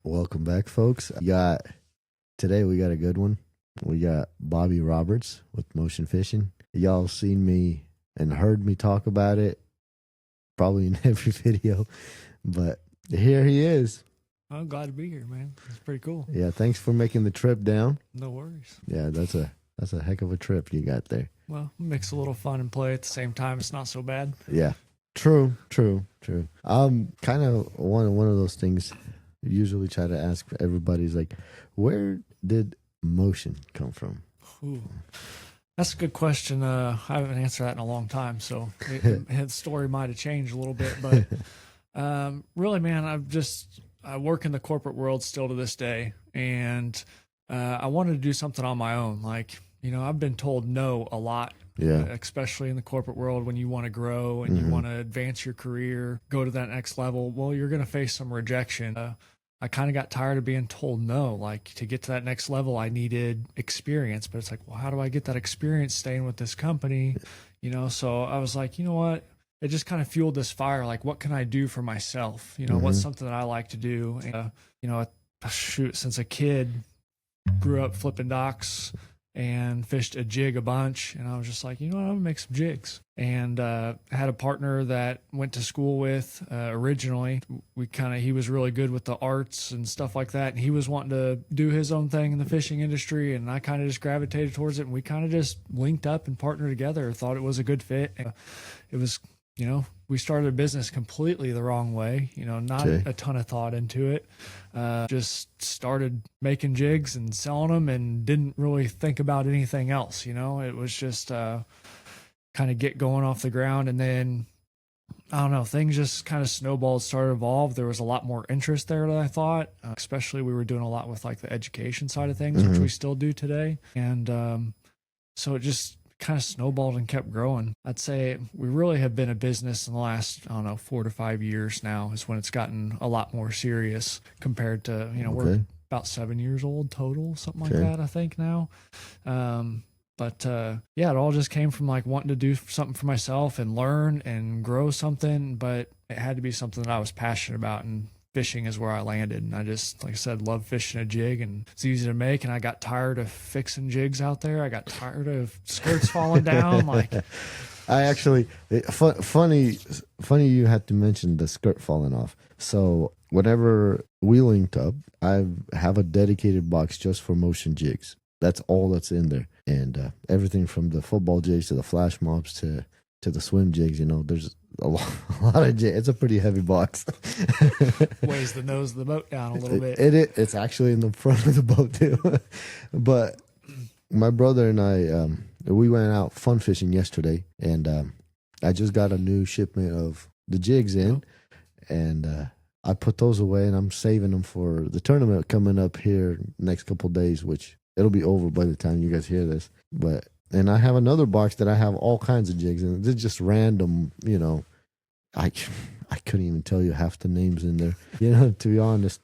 Welcome back, folks. Today we got a good one. We got Bobby Roberts with Motion Fishing. Y'all seen me and heard me talk about it probably in every video, but here he is. I'm glad to be here, man. It's pretty cool. Yeah, thanks for making the trip down. No worries. Yeah, that's a heck of a trip you got there. Well, mix a little fun and play at the same time. It's not so bad. Yeah, true. Kind of one of those things. Usually try to ask everybody's like, where did motion come from? Ooh, that's a good question. I haven't answered that in a long time, so the story might have changed a little bit. But really, man, I work in the corporate world still to this day, and I wanted to do something on my own. Like, I've been told no a lot. Yeah. Especially in the corporate world, when you want to grow and you want to advance your career, go to that next level, well, you're going to face some rejection. I kind of got tired of being told no. Like, to get to that next level, I needed experience, but it's like, well, how do I get that experience staying with this company? So I was like, you know what? It just kind of fueled this fire. Like, what can I do for myself? What's something that I like to do? And, shoot, since a kid, grew up flipping docks and fished a jig a bunch, and I was just like, I'm gonna make some jigs. And had a partner that went to school with originally. He was really good with the arts and stuff like that, and he was wanting to do his own thing in the fishing industry, and I kind of just gravitated towards it, and we kind of just linked up and partnered together. Thought it was a good fit. It was, we started a business completely the wrong way, not a ton of thought into it. Just started making jigs and selling them and didn't really think about anything else. It was just kind of get going off the ground. And then, I don't know, things just kind of snowballed, started to evolve. There was a lot more interest there than I thought, especially we were doing a lot with like the education side of things, which we still do today. And so it just kind of snowballed and kept growing. I'd say we really have been a business in the last, 4 to 5 years now is when it's gotten a lot more serious compared to, we're about 7 years old total, something like that, I think now. But it all just came from like wanting to do something for myself and learn and grow something, but it had to be something that I was passionate about, and fishing is where I landed. And I just, like I said, love fishing a jig, and it's easy to make. And I got tired of fixing jigs out there. I got tired of skirts falling down. Like, I actually, funny you had to mention the skirt falling off. So whenever we linked up, I have a dedicated box just for motion jigs. That's all that's in there. And everything from the football jigs to the flash mobs to the swim jigs, there's a lot of jigs. It's a pretty heavy box. Weighs the nose of the boat down a little bit. It's actually in the front of the boat too. But my brother and I, we went out fun fishing yesterday, and I just got a new shipment of the jigs in, and I put those away, and I'm saving them for the tournament coming up here next couple of days, which it'll be over by the time you guys hear this. And I have another box that I have all kinds of jigs in. They're just random, I couldn't even tell you half the names in there. To be honest,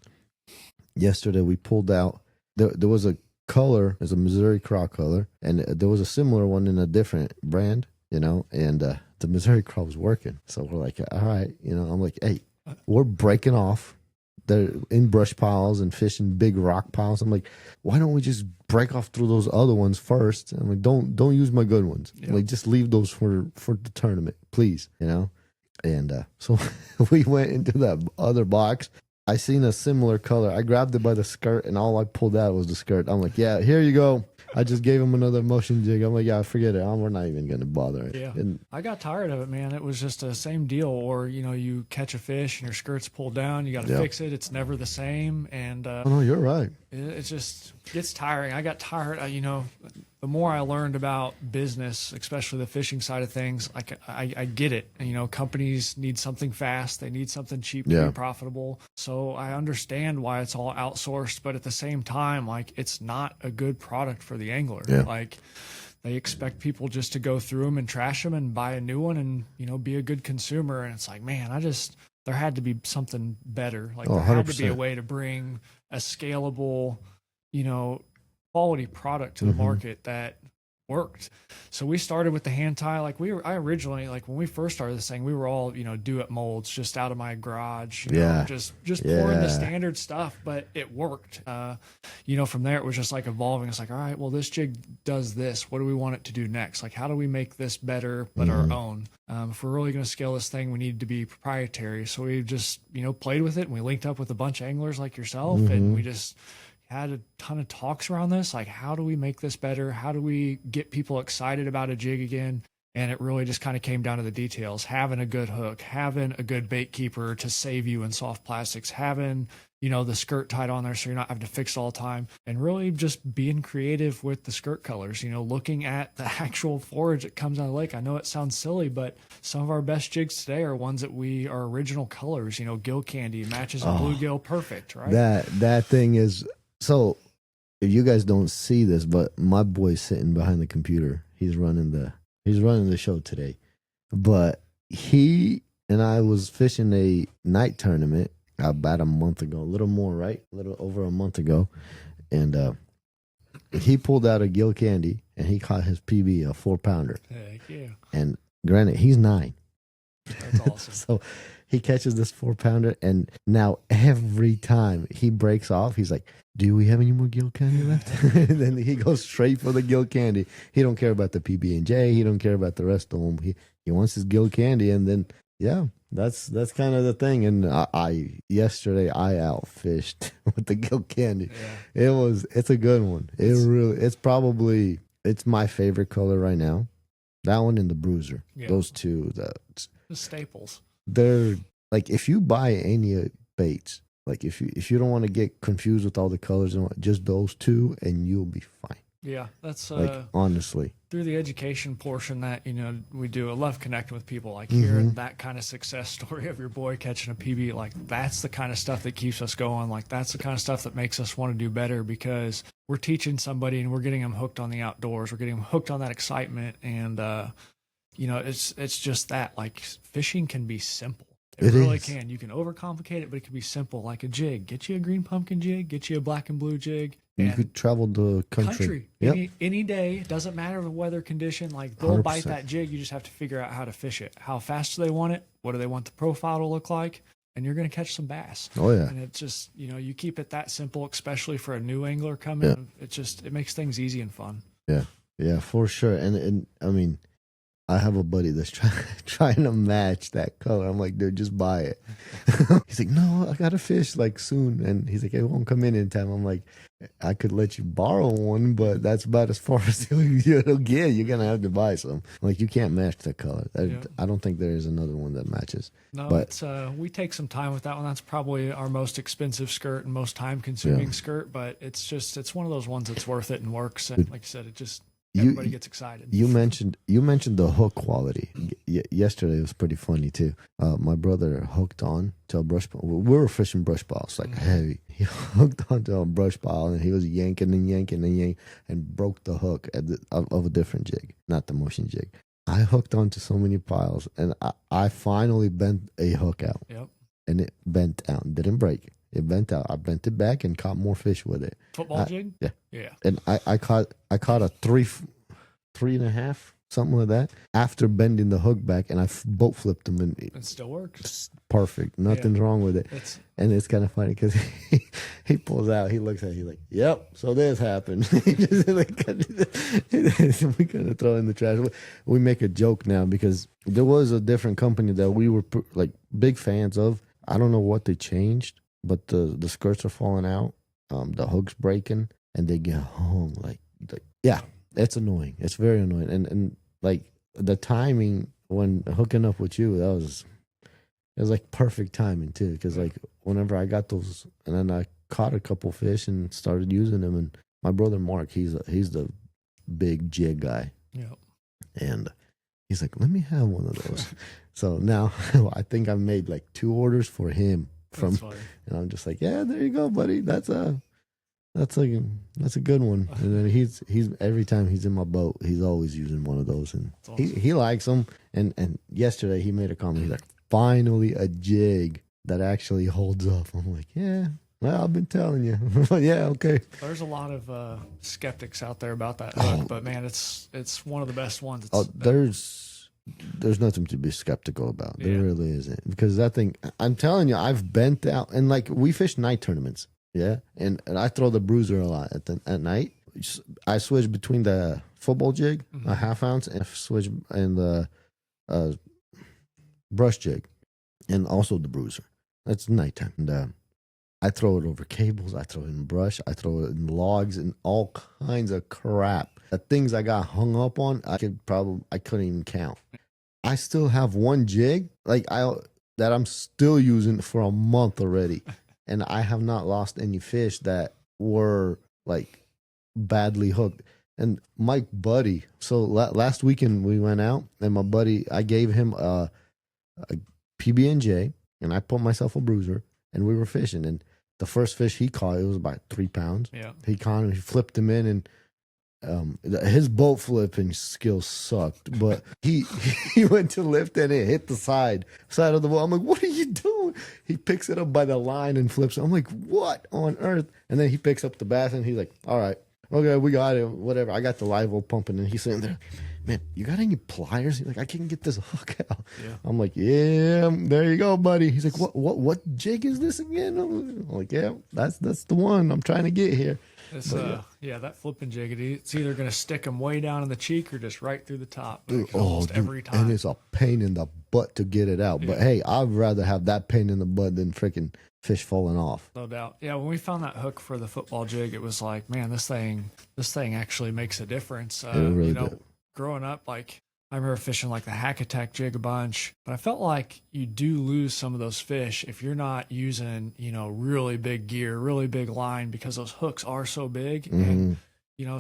yesterday we pulled out, there was a color, there's a Missouri Craw color, and there was a similar one in a different brand, and the Missouri Craw was working. So we're like, all right, I'm like, hey, we're breaking off. They're in brush piles and fishing big rock piles. I'm like, why don't we just break off through those other ones first? I'm like, don't use my good ones. Yeah. Like, just leave those for the tournament, please. And so we went into that other box. I seen a similar color. I grabbed it by the skirt, and all I pulled out was the skirt. I'm like, yeah, here you go. I just gave him another motion jig. I'm like, yeah, forget it. We're not even going to bother. Yeah. And I got tired of it, man. It was just the same deal. Or, you catch a fish and your skirt's pulled down. You got to fix it. It's never the same. And oh, no, you're right. It just gets tiring. I got tired. The more I learned about business, especially the fishing side of things, I get it. Companies need something fast. They need something cheap to be profitable. So I understand why it's all outsourced. But at the same time, like, it's not a good product for the angler. Yeah. Like, they expect people just to go through them and trash them and buy a new one and, be a good consumer. And it's like, man, there had to be something better. Like, there had to be a way to bring a scalable, quality product to the market that worked. So we started with the hand tie. Like I originally, like when we first started this thing, we were all, do it molds just out of my garage, just pouring the standard stuff, but it worked. From there it was just like evolving. It's like, all right, well, this jig does this. What do we want it to do next? Like, how do we make this better, but our own? If we're really going to scale this thing, we need to be proprietary. So we just, played with it, and we linked up with a bunch of anglers like yourself, and we just had a ton of talks around this. Like, how do we make this better? How do we get people excited about a jig again? And it really just kind of came down to the details: having a good hook, having a good bait keeper to save you in soft plastics, having, the skirt tied on there so you're not having to fix it all the time, and really just being creative with the skirt colors, looking at the actual forage that comes out of the lake. I know it sounds silly, but some of our best jigs today are ones that are original colors, gill candy matches a bluegill perfect, right? That thing is, so if you guys don't see this, but my boy's sitting behind the computer. He's running the show today. But he and I was fishing a night tournament about a month ago, a little more, right? A little over a month ago. And he pulled out a gill candy and he caught his PB, a 4-pounder. Heck yeah. And granted, he's 9. That's awesome. So he catches this 4-pounder, and now every time he breaks off, he's like, do we have any more gill candy left? And then he goes straight for the gill candy. He don't care about the PB&J. He don't care about the rest of them. He wants his gill candy, and then, yeah, that's kind of the thing. And yesterday I outfished with the gill candy. Yeah. It's a good one. It's my favorite color right now. That one and the bruiser. Yeah. Those two, the staples. They're like, if you buy any baits, like if you don't want to get confused with all the colors, and just those two, and you'll be fine. Yeah, that's honestly, through the education portion that we do. I love connecting with people, like hearing that kind of success story of your boy catching a PB. Like, that's the kind of stuff that keeps us going. Like, that's the kind of stuff that makes us want to do better, because we're teaching somebody and we're getting them hooked on the outdoors. We're getting them hooked on that excitement, and it's just that, like, fishing can be simple. It really can. You can overcomplicate it, but it can be simple, like a jig. Get you a green pumpkin jig, get you a black and blue jig. You could travel the country. Yep. Any day. Doesn't matter the weather condition. Like, they'll 100%. Bite that jig. You just have to figure out how to fish it. How fast do they want it? What do they want the profile to look like? And you're going to catch some bass. Oh, yeah. And it's just, you keep it that simple, especially for a new angler coming. Yeah. It makes things easy and fun. Yeah. Yeah, for sure. And I mean, I have a buddy that's trying to match that color. I'm like, dude, just buy it. He's like, no, I got to fish like soon. And he's like, it won't come in time. I'm like, I could let you borrow one, but that's about as far as you'll get. You're going to have to buy some. Like, you can't match the color. I don't think there is another one that matches. No, but we take some time with that one. That's probably our most expensive skirt and most time consuming skirt, but it's one of those ones that's worth it and works. And like you said, everybody gets excited. You mentioned the hook quality. Yesterday it was pretty funny too. My brother hooked on to a brush pile. We were fishing brush piles, like heavy. He hooked onto a brush pile, and he was yanking and broke the hook of a different jig, not the motion jig. I hooked onto so many piles, and I finally bent a hook out. Yep. And it bent out, didn't break. It bent out. I bent it back and caught more fish with it. Football jig? Yeah. Yeah. And I caught a 3.5, something like that, after bending the hook back, and I boat flipped them, and it still works. Perfect. Nothing's wrong with it. And it's kind of funny because he pulls out, he looks at it, he's like, yep, so this happened. We couldn't throw in the trash. We make a joke now because there was a different company that we were like big fans of. I don't know what they changed, but the skirts are falling out, the hook's breaking, and they get hung. Like, yeah, it's annoying. It's very annoying. And like the timing when hooking up with you, it was like perfect timing too. Because like whenever I got those, and then I caught a couple fish and started using them. And my brother Mark, he's the big jig guy. Yeah, and he's like, let me have one of those. So now I think I made like 2 orders for him. And I'm just like, yeah, there you go, buddy. That's a good one. And then he's every time he's in my boat, he's always using one of those, and awesome. he likes them. And yesterday he made a comment. He's like, finally a jig that actually holds up. I'm like, yeah, Well, I've been telling you. Yeah, okay. There's a lot of skeptics out there about that hook, but man, it's one of the best ones. Oh, there's nothing to be skeptical about. There really isn't, because that thing. I'm telling you, I've bent out, and like we fish night tournaments, yeah, and I throw the bruiser a lot at night. I switch between the football jig, a half ounce, and switch and the brush jig, and also the bruiser. That's nighttime, and I throw it over cables. I throw it in brush. I throw it in logs and all kinds of crap. The things I got hung up on, I couldn't even count. I still have one jig that I'm still using for a month already, and I have not lost any fish that were like badly hooked. And my buddy, so last weekend we went out, and my buddy, I gave him a PB&J, and I put myself a bruiser, and we were fishing. And the first fish he caught, it was about 3 pounds. Yeah, he caught him, he flipped him in, and his boat flipping skills sucked, but he went to lift and it hit the side of the boat. I'm like, what are you doing? He picks it up by the line and flips it. I'm like, what on earth? And then he picks up the bass and he's like, all right, okay, we got it, whatever. I got the live well pumping, and he's sitting there, man, you got any pliers? He's like, I can't get this hook out. Yeah. I'm like, yeah, there you go, buddy. He's like, what jig is this again? I'm like, yeah, that's the one I'm trying to get here. It's, that flipping jig, it's either going to stick them way down in the cheek or just right through the top. Dude, every time. And it's a pain in the butt to get it out. Yeah. But hey, I'd rather have that pain in the butt than freaking fish falling off. No doubt. Yeah, when we found that hook for the football jig, it was like, man, this thing actually makes a difference. It really did. Growing up, like, I remember fishing like the Hack Attack jig a bunch, but I felt like you do lose some of those fish if you're not using, really big gear, really big line, because those hooks are so big. Mm-hmm. And,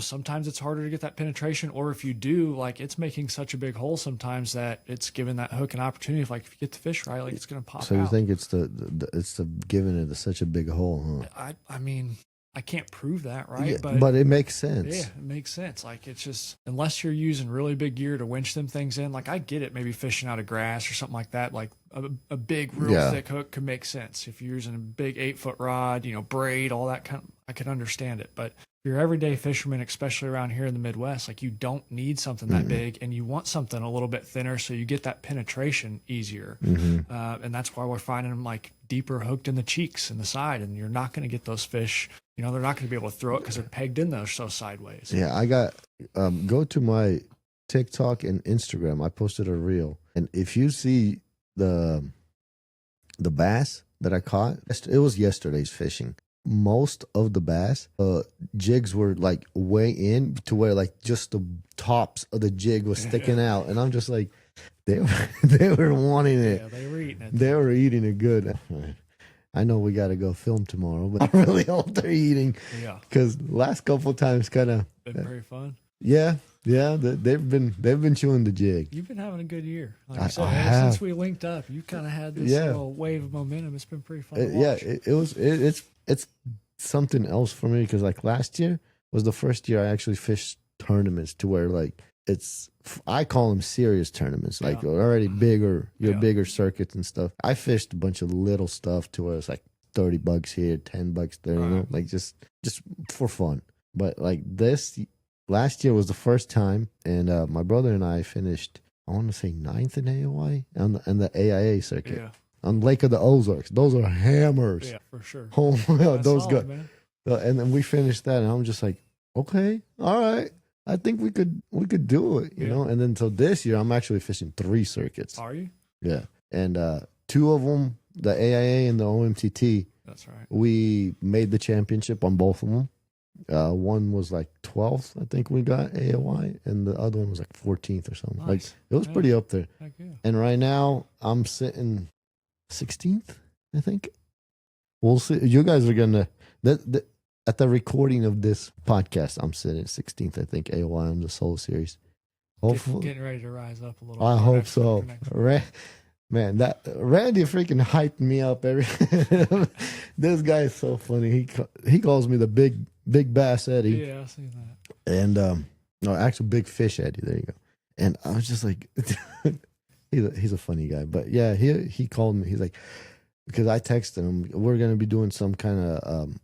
sometimes it's harder to get that penetration, or if you do, like, it's making such a big hole sometimes that it's giving that hook an opportunity. If you get the fish right, like, it's going to pop out. So you think it's the giving it such a big hole, huh? I mean, I can't prove that, right? Yeah, but it makes sense. Yeah, it makes sense. Like, it's just, unless you're using really big gear to winch them things in, like, I get it, maybe fishing out of grass or something like that, like a big, real thick hook could make sense. If you're using a big 8-foot rod, braid, all that kind of, I can understand it. But if you're everyday fisherman, especially around here in the Midwest, like, you don't need something that big, and you want something a little bit thinner so you get that penetration easier. Mm-hmm. And that's why we're finding them, like, deeper hooked in the cheeks and the side, and you're not going to get those fish. They're not going to be able to throw it because they're pegged in there so sideways. Yeah, I got go to my TikTok and Instagram. I posted a reel, and if you see the bass that I caught, it was yesterday's fishing. Most of the bass jigs were like way in to where like just the tops of the jig was sticking out, and I'm just like, they were wanting it. Yeah, they were eating it. They were eating it good. I know we got to go film tomorrow, but I really hope they're eating. Yeah. Because last couple of times kind of been very fun. Yeah. They've been chewing the jig. You've been having a good year. Like I said, since we linked up, you kind of had this little wave of momentum. It's been pretty fun. It's something else for me, because like last year was the first year I actually fished tournaments to where like I call them serious tournaments, like already bigger, bigger circuits and stuff. I fished a bunch of little stuff to where it's like $30 here, $10 there, like just for fun. But like this last year was the first time, and my brother and I finished, I want to say 9th in AOI on the AIA circuit on Lake of the Ozarks. Those are hammers. Yeah, for sure. Oh my God, those guys. And then we finished that, and I'm just like, okay, all right. I think we could do it, you know? And then so this year I'm actually fishing 3 circuits. Are you? Yeah. And 2 of them, the AIA and the OMTT. That's right. We made the championship on both of them. One was like 12th, I think we got AOI, and the other one was like 14th or something. Nice. Like it was pretty up there. Heck yeah. And right now I'm sitting 16th, I think. We'll see. You guys are gonna at the recording of this podcast, I'm sitting at 16th, I think, AOI on the Solo Series. Hopefully, getting ready to rise up a little. I hope so. Man, that Randy freaking hyped me up. This guy is so funny. He calls me the big bass Eddie. Yeah, I see that. And no, actually, big fish Eddie. There you go. And I was just like, he's a funny guy. But yeah, he called me. He's like, because I texted him, we're going to be doing some kind of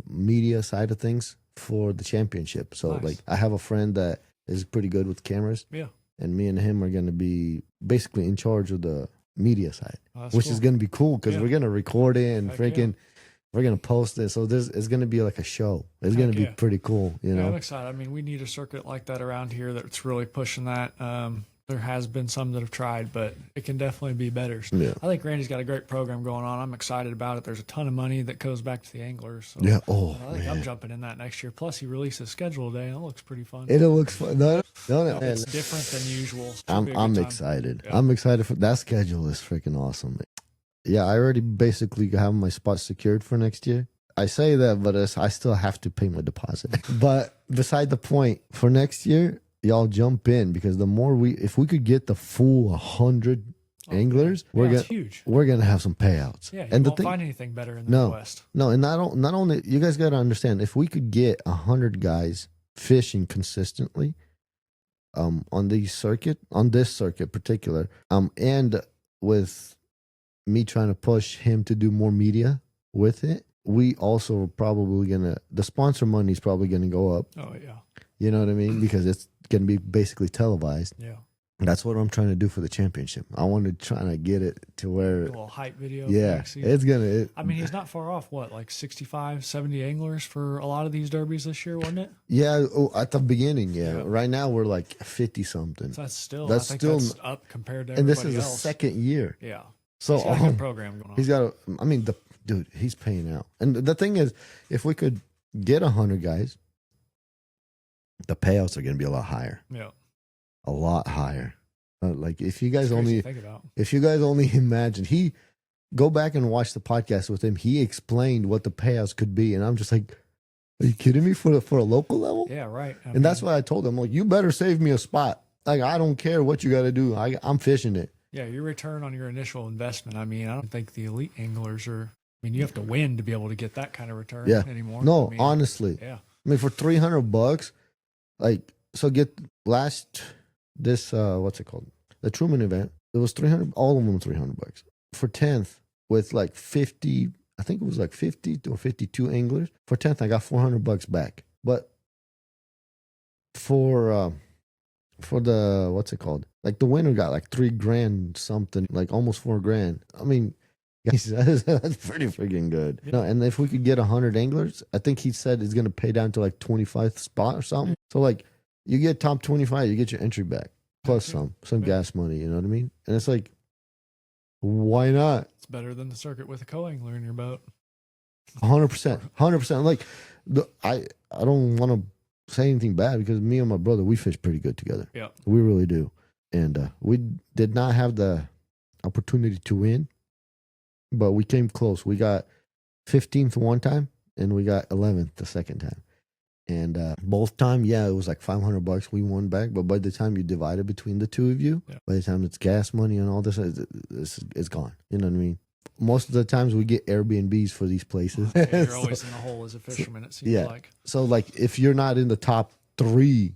media side of things for the championship. So Nice. like I have a friend that is pretty good with cameras, Yeah. and me and him are going to be basically in charge of the media side, Oh, that's which cool. is going to be cool because Yeah. we're going to record it and Heck freaking we're going to post it. So it's going to be like a show. It's going to be yeah. pretty cool, you Yeah, know? I'm excited. I mean, we need a circuit like that around here that's really pushing that. There has been some that have tried, but it can definitely be better. So Yeah. I think Randy's got a great program going on. I'm excited about it. There's a ton of money that goes back to the anglers. So Yeah. Oh, I think man. I'm jumping in that next year. Plus, he releases schedule today. That looks pretty fun. It looks fun. No, man. It's different than usual. Should be a good I'm time. excited. Yeah. I'm excited for that schedule is freaking awesome. Yeah, I already basically have my spot secured for next year. I say that, but I still have to pay my deposit. But beside the point, for next year, y'all jump in because the more if we could get the full 100 anglers, it's huge. we're gonna have some payouts. Yeah, you and won't find anything better in the No. Midwest. No, and not only you guys got to understand, if we could get 100 guys fishing consistently, on this circuit particular, and with me trying to push him to do more media with it, we also are probably the sponsor money is probably gonna go up. Oh yeah, You know what I mean? Because it's gonna be basically televised. yeah. That's what I'm trying to do for the championship. I want to try to get it to A where, little hype video. yeah, next season. it's gonna. I mean, he's not far off. What, like 65, 70 anglers for a lot of these derbies this year, wasn't it? Yeah, at the beginning, yeah. Yeah. Right now we're like 50 something, So That's I think still- that's up compared to and everybody this is else. the second year. Yeah. So He's got a good program going on. he's got. I mean, dude, he's paying out. And the thing is, if we could get 100 guys, the payouts are going to be a lot higher. Yeah. A lot higher. Like if you guys It's crazy only to think about. imagine, go back and watch the podcast with him. He explained what the payouts could be, and I'm just like, are you kidding me for a local level? Yeah, right. And that's why I told him, like, you better save me a spot. Like, I don't care what you got to do. I'm fishing it. Yeah, your return on your initial investment. I mean, I don't think the elite anglers are. I mean, you have to win to be able to get that kind of return Yeah. anymore. No, I mean, honestly. Yeah. I mean, for $300, like, so what's it called? The Truman event. It was 300, all of them $300. For 10th, with like 50, I think it was like 50 or 52 anglers. For 10th, I got $400 back. But for the, what's it called? Like the winner got like $3,000 something, like almost $4,000. I mean, guys, that's pretty freaking good. Yeah. No, and if we could get 100 anglers, I think he said it's going to pay down to like 25th spot or something. So like you get top 25, you get your entry back plus Yeah. some Yeah. gas money, you know what I mean? And it's like, why not? It's better than the circuit with a co-angler in your boat. 100%. Like I don't want to say anything bad because me and my brother, we fish pretty good together. Yeah. We really do. And we did not have the opportunity to win, but we came close. We got 15th one time and we got 11th the second time. And both time, yeah, it was like $500 we won back. But by the time you divide it between the two of you, Yeah. by the time it's gas money and all this, it's gone. You know what I mean? Most of the times we get Airbnbs for these places. Yeah, you're So- always in a hole as a fisherman, it seems yeah. like. So like if you're not in the top 3,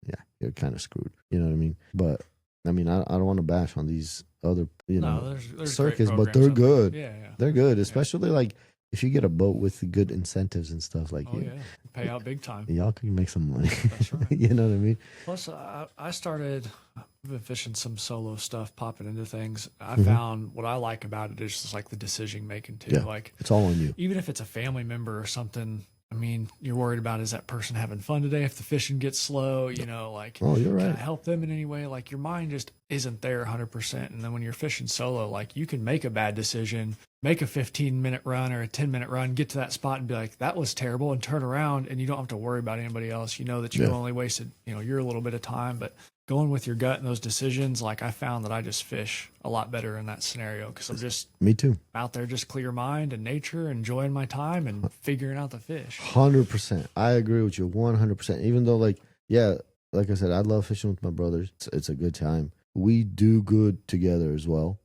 yeah, you're kind of screwed. You know what I mean? But I mean, I don't want to bash on these other, There's circuits, great but they're programs out there. good. Yeah. They're good, especially like if you get a boat with good incentives and stuff like Oh, yeah. Pay out big time. y'all can make some money. That's right. You know what I mean? Plus, I started I've been fishing some solo stuff, popping into things. I Mhm. found what I like about it is just like the decision making too. Yeah. Like It's all on you. even if it's a family member or something, I mean, you're worried about is that person having fun today? If the fishing gets slow, like, Oh, you're can I right. help them in any way? Like your mind just isn't there 100%. And then when you're fishing solo, like you can make a bad decision, make a 15-minute run or a 10-minute run, get to that spot and be like, that was terrible, and turn around, and you don't have to worry about anybody else. You know that you Yeah. only wasted, your little bit of time, but going with your gut and those decisions, like I found that I just fish a lot better in that scenario because I'm just Me too. out there, just clear mind and nature, enjoying my time and figuring out the fish. 100%. I agree with you 100%. Even though, like, yeah, like I said, I love fishing with my brothers. It's a good time. We do good together as well.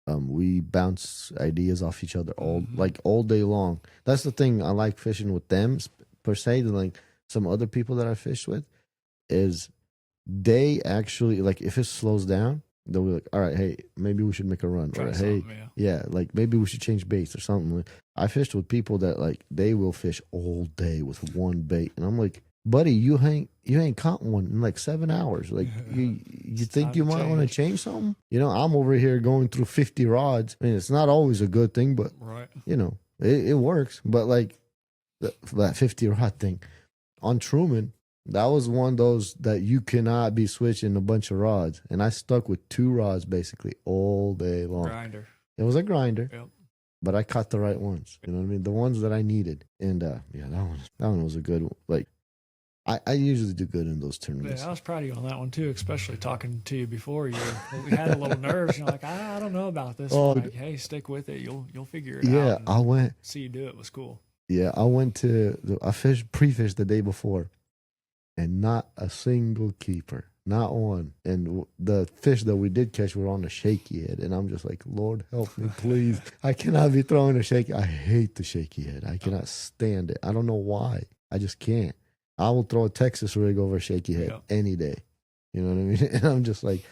We bounce ideas off each other all day long. That's the thing I like fishing with them per se. Than like some other people that I fish with, is they actually like if it slows down, they'll be like, all right, hey, maybe we should make a run. Try Or, hey, something, yeah, like maybe we should change baits or something. I fished with people that like they will fish all day with one bait, and I'm like, buddy, you ain't caught one in like 7 hours. Like you think you might want to change something? You know, I'm over here going through 50 rods. I mean, it's not always a good thing, but right. you know, it works. But like that 50 rod thing on Truman, that was one of those that you cannot be switching a bunch of rods. And I stuck with 2 rods basically all day long. Grinder. It was a grinder. Yep. But I caught the right ones. You know what I mean? The ones that I needed. And yeah, that one was a good one. Like I usually do good in those tournaments. Yeah, I was proud of you on that one too, especially talking to you before. We had a little nerves. You're like, I don't know about this. Oh, like, hey, stick with it. You'll figure it out. Yeah, I went. See you do it was cool. Yeah, I went to I pre-fished the day before, and not a single keeper, not one. And the fish that we did catch were on a shaky head, and I'm just like, Lord help me, please. I cannot be throwing a shaky. I hate the shaky head. I cannot stand it. I don't know why. I just can't. I will throw a Texas rig over a shaky head any day. You know what I mean? And I'm just like,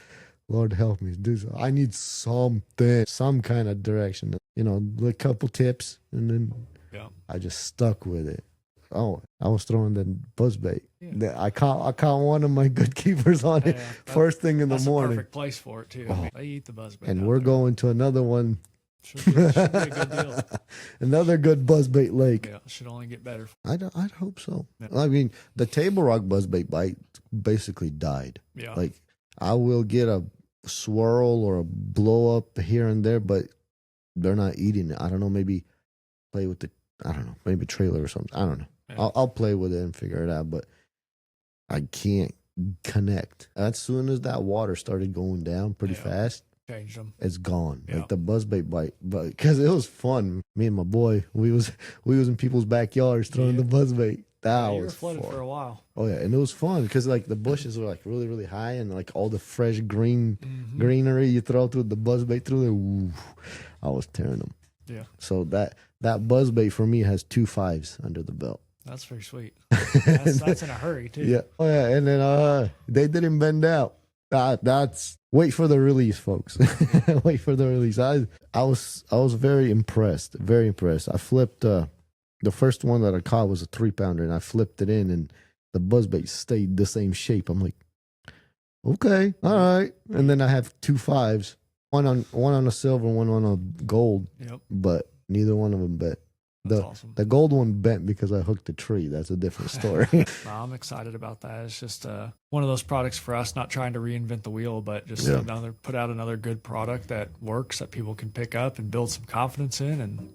Lord help me. I need something, some kind of direction. You know, a couple tips, and then I just stuck with it. Oh, I was throwing the buzzbait. Yeah. I caught one of my good keepers on it first thing in the morning. That's a perfect place for it too. I mean, they eat the buzzbait. And we're going to another one. Should be a good deal. Another good buzzbait lake. Yeah, should only get better. I'd hope so. Yeah. I mean, the Table Rock buzzbait bite basically died. Yeah. Like, I will get a swirl or a blow up here and there, but they're not eating it. I don't know, maybe play with maybe trailer or something. I don't know. Yeah. I'll play with it and figure it out, but I can't connect. As soon as that water started going down pretty fast, changed them. It's gone. Like the buzzbait bite, but because it was fun. Me and my boy, we was in people's backyards throwing the buzzbait. That was flooded for a while. Oh yeah, and it was fun because like the bushes were like really really high, and like all the fresh greenery you throw through the buzzbait through there. Ooh, I was tearing them. Yeah. So that buzzbait for me has 2 5s under the belt. That's very sweet. That's in a hurry too. Yeah. Oh yeah, and then they didn't bend out. That's wait for the release, folks. Wait for the release. I was very impressed. Very impressed. I flipped the first one that I caught was a 3-pounder, and I flipped it in, and the buzzbait stayed the same shape. I'm like, okay, all right. And then I have 2 5s, one on a silver, one on a gold. Yep. But neither one of them bent. That's awesome. The gold one bent because I hooked a tree. That's a different story. Well, I'm excited about that. It's just one of those products for us, not trying to reinvent the wheel, but just put out another good product that works, that people can pick up and build some confidence in, and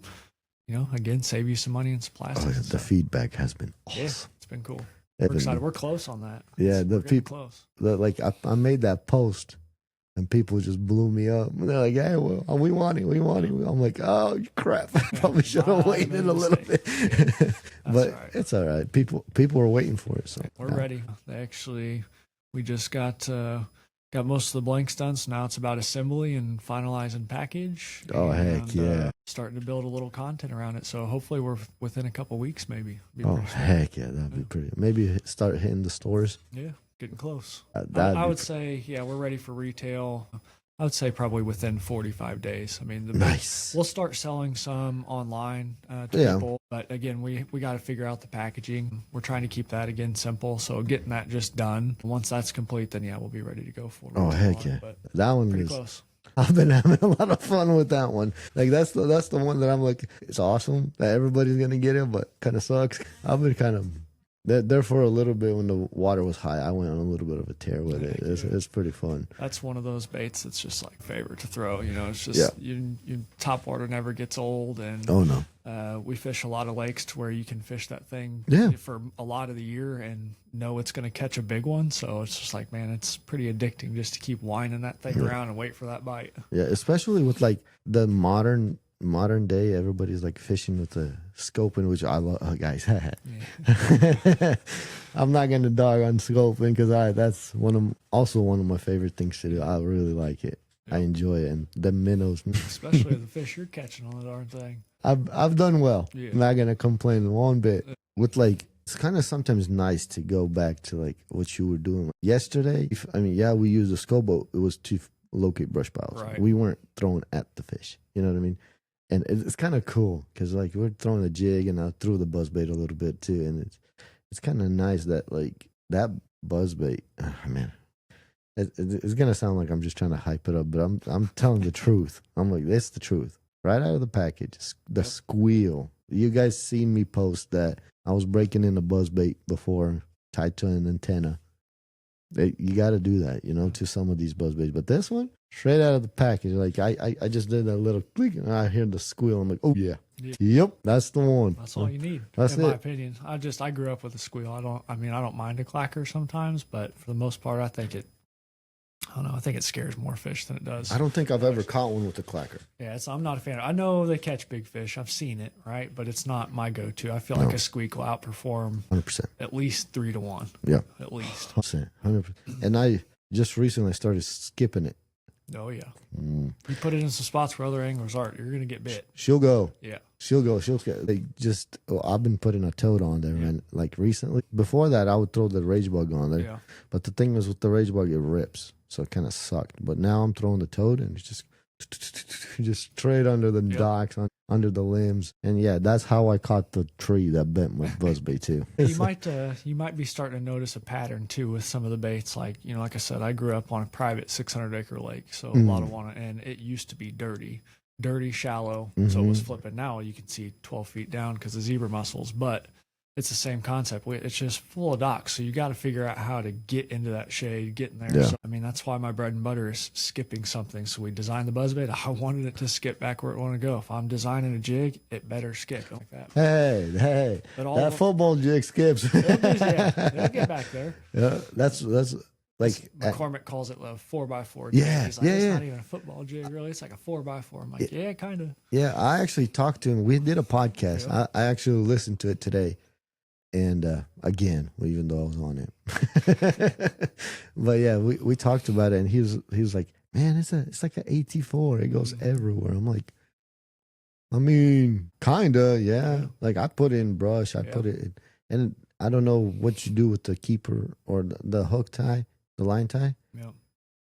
again, save you some money and some plastic. The feedback has been awesome. Yeah, it's been cool. We're excited. We're close on that. Yeah, the people close. I made that post. And people just blew me up. They're like, "Hey, well, we want it. I'm like, "Oh crap! I probably should have waited a little bit." But it's all right. People are waiting for it, so we're ready. We just got most of the blanks done, so now it's about assembly and finalizing package. Oh heck yeah! Starting to build a little content around it. So hopefully we're within a couple weeks, maybe. Oh heck yeah, that'd be pretty. Maybe start hitting the stores. Yeah. Getting close. I would say, we're ready for retail. I would say probably within 45 days. I mean, we'll start selling some online to people. But again, we got to figure out the packaging. We're trying to keep that, again, simple. So getting that just done. Once that's complete, then, we'll be ready to go for it. Oh, heck yeah. But that one pretty is close. I've been having a lot of fun with that one. Like that's the one that I'm like, it's awesome that everybody's going to get it, but kind of sucks. I've been kind of... There for a little bit when the water was high, I went on a little bit of a tear with it. It's pretty fun. That's one of those baits that's just like favorite to throw. It's just your top water never gets old, and we fish a lot of lakes to where you can fish that thing for a lot of the year and know it's going to catch a big one. So it's just like, man, it's pretty addicting just to keep winding that thing around and wait for that bite. Yeah, especially with like the modern day, everybody's like fishing with the scoping, which I love. Oh, guys, I'm not gonna dog on scoping because that's also one of my favorite things to do. I really like it. I enjoy it, and the minnows, especially the fish you're catching on the darn thing. I've done well. I'm not gonna complain one bit. With like, it's kind of sometimes nice to go back to like what you were doing yesterday. We used a scope, but it was to locate brush piles. Right. We weren't throwing at the fish. You know what I mean? And it's kind of cool because like we're throwing a jig, and I threw the buzzbait a little bit too, and it's kind of nice that like that buzzbait. Oh, man, it's gonna sound like I'm just trying to hype it up, but I'm telling the truth. I'm like, that's the truth. Right out of the package, the squeal. You guys seen me post that I was breaking in a buzzbait before tied to an antenna. You got to do that, you know, to some of these buzzbaits. But this one, straight out of the package, like I just did that little click, and I hear the squeal. I'm like, oh yeah, yep, that's the one. That's all you need. That's in my opinion. I grew up with a squeal. I don't mind a clacker sometimes, but for the most part, I don't know. I think it scares more fish than it does. I don't think I've ever caught one with a clacker. Yeah, I'm not a fan. I know they catch big fish. I've seen it, right? But it's not my go-to. I feel like a squeak will outperform 100%. At least 3 to 1. Yeah, at least 100%. And I just recently started skipping it. Oh yeah. You put it in some spots where other anglers aren't, you're gonna get bit. She'll go. Yeah. She'll go. I've been putting a toad on there, and like recently. Before that, I would throw the rage bug on there. Yeah. But the thing is, with the rage bug, it rips, so it kind of sucked. But now I'm throwing the toad, and it's just straight under the docks, under the limbs, and yeah, that's how I caught the tree that bent my buzzbait too. You might be starting to notice a pattern too with some of the baits. Like like I said, I grew up on a private 600-acre lake, so a lot of water, and it used to be dirty, shallow, so it was flipping. Now you can see 12 feet down because of zebra mussels, but it's the same concept. It's just full of docks, so you got to figure out how to get into that shade, get in there. Yeah. So, that's why my bread and butter is skipping something. So we designed the buzzbait. I wanted it to skip back where it wanted to go. If I'm designing a jig, it better skip like that. Hey, that football jig skips. They'll get back there. Yeah, that's like McCormick calls it a 4x4. Yeah, He's like, it's not even a football jig, really. It's like a 4x4. I'm like, yeah, kind of. Yeah, I actually talked to him. We did a podcast. Yeah. I actually listened to it today. And again, even though I was on it, but yeah, we talked about it, and he was like, "Man, it's like an AT4. It goes everywhere." I'm like, I mean, kinda, yeah. Like I put in brush, I put it in, and I don't know what you do with the keeper or the hook tie, the line tie. Yeah.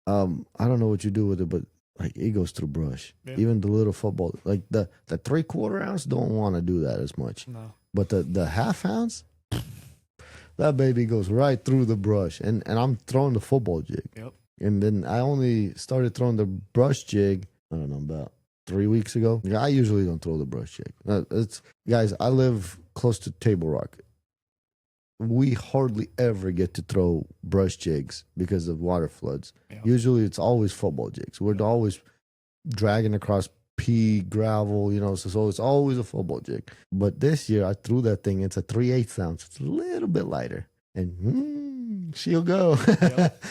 I don't know what you do with it, but like it goes through brush. Yeah. Even the little football, like the 3/4 ounce, don't want to do that as much. No. But the half ounce. That baby goes right through the brush, and I'm throwing the football jig. Yep. And then I only started throwing the brush jig, I don't know, about 3 weeks ago. I usually don't throw the brush jig. Guys, I live close to Table Rock. We hardly ever get to throw brush jigs because of water floods. Yep. Usually it's always football jigs. We're always dragging across pea, gravel, so it's always a football jig. But this year I threw that thing. It's a 3/8 ounce. It's a little bit lighter, and she'll go. Yep.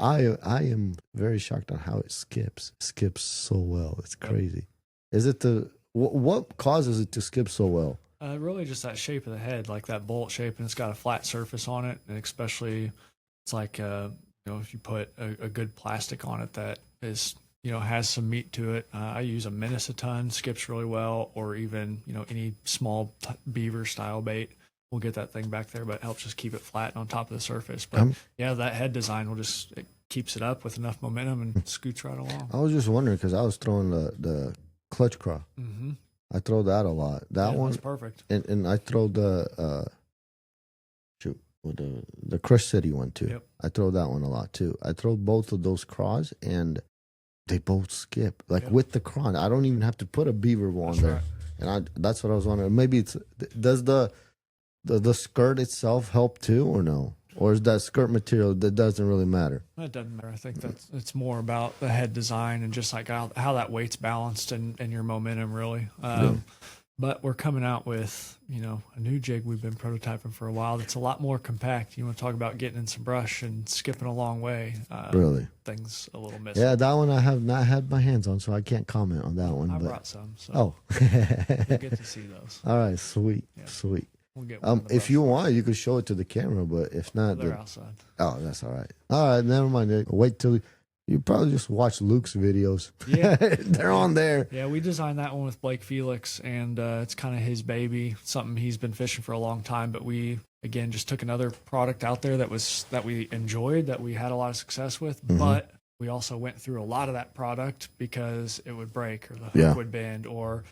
I am very shocked on how it skips. It skips so well. It's crazy. Is it what causes it to skip so well? Really just that shape of the head, like that bolt shape, and it's got a flat surface on it, and especially it's like if you put a good plastic on it that is has some meat to it. I use a menace a ton, skips really well, or even any small beaver style bait will get that thing back there, but it helps just keep it flat on top of the surface. But that head design it keeps it up with enough momentum and scoots right along. I was just wondering because I was throwing the clutch craw. Mm-hmm. I throw that a lot. That one's perfect. And I throw the the Crush City one too. Yep. I throw that one a lot too. I throw both of those craws, and they both skip with the craw. I don't even have to put a beaver one there. Right. And that's what I was wondering. Maybe does the skirt itself help too, or no? Or is that skirt material that doesn't really matter? It doesn't matter. I think it's more about the head design and just like how that weight's balanced and your momentum really. But we're coming out with, a new jig we've been prototyping for a while that's a lot more compact. You want to talk about getting in some brush and skipping a long way. Really? Things a little missing. Yeah, that one I have not had my hands on, so I can't comment on that one. I brought some. So you'll get to see those. All right, sweet. Sweet. We'll get if you want, you could show it to the camera, but if not... They're outside. Oh, that's all right. All right, never mind. Wait till... You probably just watch Luke's videos. Yeah. They're on there. Yeah, we designed that one with Blake Felix, and it's kind of his baby, something he's been fishing for a long time. But we, again, just took another product out there that we enjoyed, that we had a lot of success with, but we also went through a lot of that product because it would break or the hook Yeah. would bend, or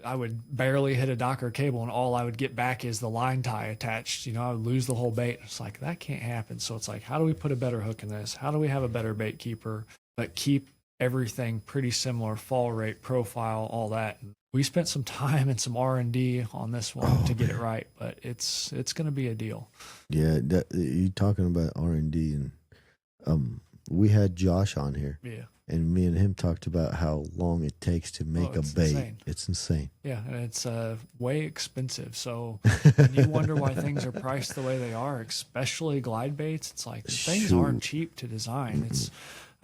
I would barely hit a docker cable and all I would get back is the line tie attached. I would lose the whole bait. It's like, that can't happen. So it's like, how do we put a better hook in this? How do we have a better bait keeper, but keep everything pretty similar, fall rate, profile, all that. And we spent some time and some R&D on this one to get it right, but it's going to be a deal. Yeah, you talking about R&D, and we had Josh on here. Yeah. And me and him talked about how long it takes to make a bait. Insane. It's insane. Yeah, and it's way expensive. So when you wonder why things are priced the way they are, especially glide baits, it's like things aren't cheap to design.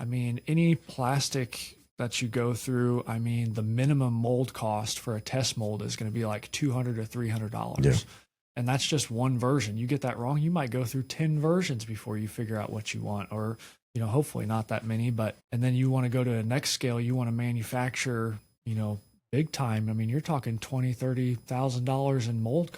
Any plastic that you go through, the minimum mold cost for a test mold is going to be like $200 to $300. Yeah. And that's just one version. You get that wrong, you might go through 10 versions before you figure out what you want, or hopefully not that many, and then you want to go to a next scale, you want to manufacture, big time. You're talking $20,000, $30,000 in mold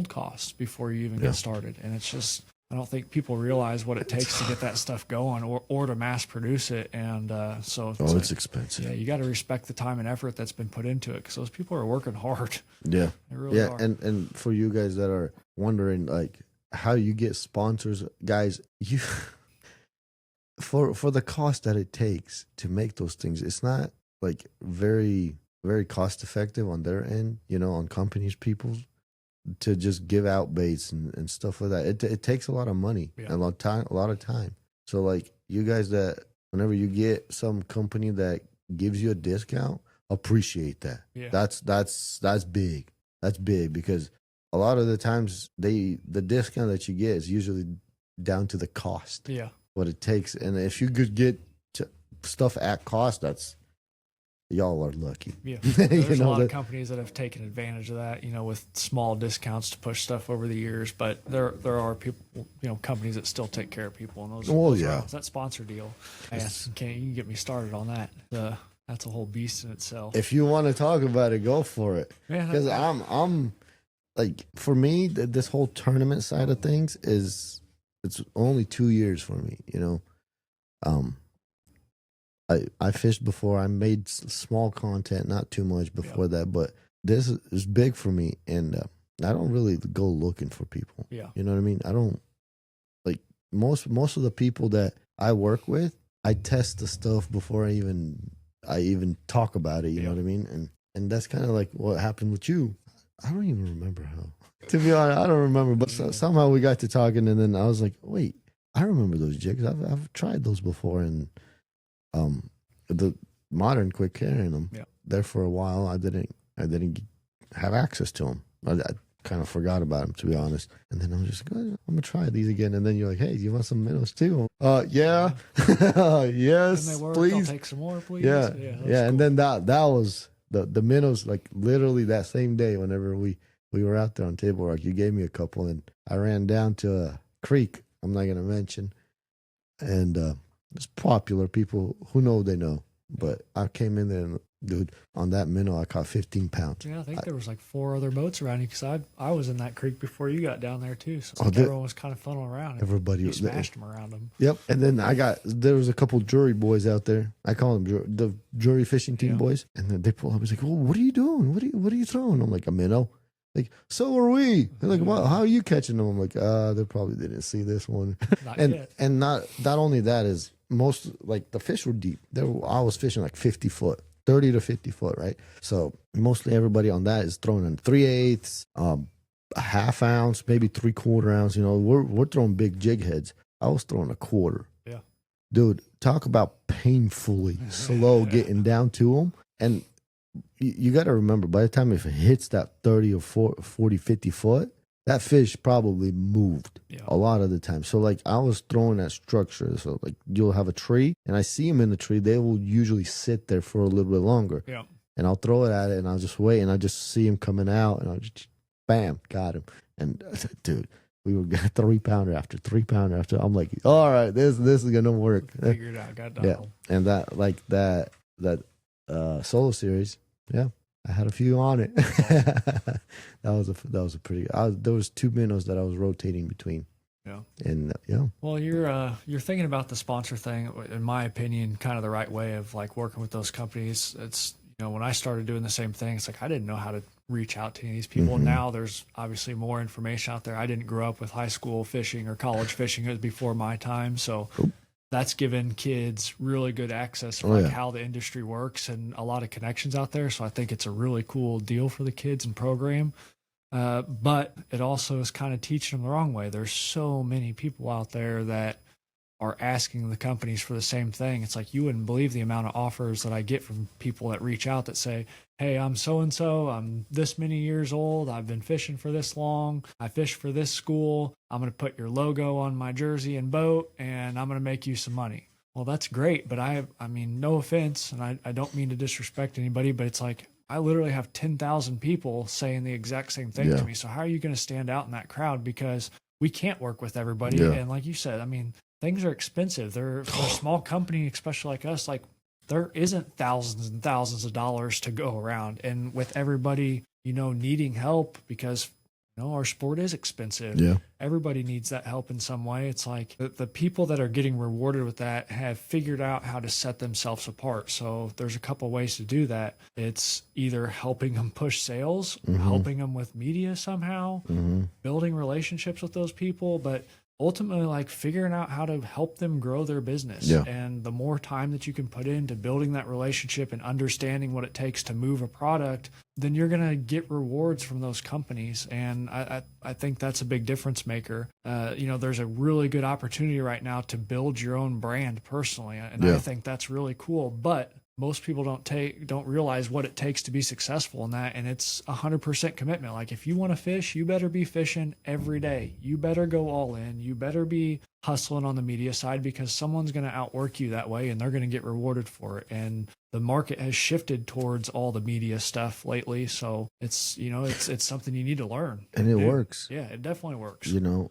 costs before you even get started. And it's just, I don't think people realize what it takes to get that stuff going or to mass produce it. And so it's expensive. Yeah, you got to respect the time and effort that's been put into it, because those people are working hard. Yeah. They really are. And for you guys that are wondering, like, how you get sponsors, guys, you for the cost that it takes to make those things, it's not like very, very cost effective on their end, on companies, people's, to just give out baits and stuff like that. It takes a lot of money and a lot of time. So like, you guys, that whenever you get some company that gives you a discount, appreciate that. Yeah. That's big. That's big, because a lot of the times the discount that you get is usually down to the cost. Yeah. What it takes. And if you could get stuff at cost, y'all are lucky. Yeah. There's a lot of companies that have taken advantage of that, with small discounts to push stuff over the years. But there are people, companies that still take care of people. And those that sponsor deal. You can get me started on that. That's a whole beast in itself. If you want to talk about it, go for it. Because I'm like, for me, this whole tournament side of things it's only 2 years for me, I fished before. I made small content, not too much before that, but this is big for me, and I don't really go looking for people. Yeah. You know what I mean? I don't, like, most of the people that I work with, I test the stuff before I even talk about it, you know what I mean? And that's kind of like what happened with you. I don't even remember how. To be honest, I don't remember, but somehow we got to talking, and then I was like, wait, I remember those jigs. I've tried those before, and the modern quit carrying them. Yeah. There for a while, I didn't have access to them. I kind of forgot about them, to be honest. And then I'm just I'm gonna try these again. And then you're like, hey, do you want some minnows too? Yeah, yes, please. I'll take some more, please. Yeah. Cool. And then that was the minnows. Like, literally that same day, whenever we were out there on Table Rock, you gave me a couple, and I ran down to a creek I'm not gonna mention, and it's popular. People who know, they know. But I came in there, and dude, on that minnow, I caught 15 pounds. Yeah, I think there was like 4 other boats around you, because I was in that creek before you got down there too. So everyone was kind of funneling around. Everybody you smashed them around them. Yep. And then there was a couple jury boys out there. I call them the jury fishing team boys. And then they pull up. I was like, "Oh, what are you doing? What are you throwing?" I'm like, "A minnow." Like, so are we. They're like, "Well, how are you catching them?" I'm like, they probably didn't see this one. Not yet. And not only that, is most, like, the fish were deep. I was fishing like 50 foot, 30 to 50 foot, right? So mostly everybody on that is throwing in 3/8, a half ounce, maybe 3/4 ounce. We're throwing big jig heads. I was throwing a quarter. Yeah. Dude, talk about painfully slow getting down to them. And you got to remember, by the time if it hits that 30 or 40, 50 foot, that fish probably moved a lot of the time. So, like, I was throwing that structure. So, like, you'll have a tree, and I see them in the tree. They will usually sit there for a little bit longer. Yeah. And I'll throw it at it, and I'll just wait, and I just see him coming out, and I'll just, bam, got him. And, dude, we were getting 3-pounder after 3-pounder after. I'm like, all right, this is going to work. Figured it out, got done. Yeah. And that solo series, I had a few on it. That was a pretty. There was 2 minnows that I was rotating between. Yeah. And yeah, Well, you're thinking about the sponsor thing, in my opinion, kind of the right way of like working with those companies. It's, when I started doing the same thing, it's like I didn't know how to reach out to any of these people. Now there's obviously more information out there. I didn't grow up with high school fishing or college fishing. It was before my time. So that's given kids really good access to how the industry works and a lot of connections out there. So I think it's a really cool deal for the kids and program. But it also is kind of teaching them the wrong way. There's so many people out there that are asking the companies for the same thing. It's like you wouldn't believe the amount of offers that I get from people that reach out that say, hey, I'm so-and-so, I'm this many years old, I've been fishing for this long, I fish for this school, I'm going to put your logo on my jersey and boat, and I'm going to make you some money. Well, that's great, but I mean, no offense, and I don't mean to disrespect anybody, but it's like, I literally have 10,000 people saying the exact same thing to me. So how are you going to stand out in that crowd? Because we can't work with everybody. And like you said, I mean, things are expensive. They're for a small company, especially like us, like there isn't thousands and thousands of dollars to go around. And with everybody, needing help because our sport is expensive. Yeah. Everybody needs that help in some way. It's like the people that are getting rewarded with that have figured out how to set themselves apart. So there's a couple ways to do that. It's either helping them push sales, helping them with media somehow, building relationships with those people, but ultimately like figuring out how to help them grow their business. And the more time that you can put into building that relationship and understanding what it takes to move a product, then you're going to get rewards from those companies. And I think that's a big difference maker. There's a really good opportunity right now to build your own brand personally. And I think that's really cool, but most people don't realize what it takes to be successful in that. And it's 100% commitment. Like if you want to fish, you better be fishing every day. You better go all in. You better be hustling on the media side because someone's going to outwork you that way and they're going to get rewarded for it. And the market has shifted towards all the media stuff lately. So it's, it's something you need to learn. And it works. Yeah, it definitely works. And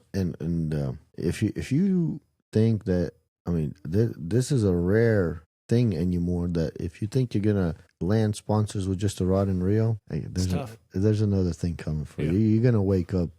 if you think that, I mean, this is a rare thing anymore, that if you think you're gonna land sponsors with just a rod and reel, there's another thing coming for you. You're gonna wake up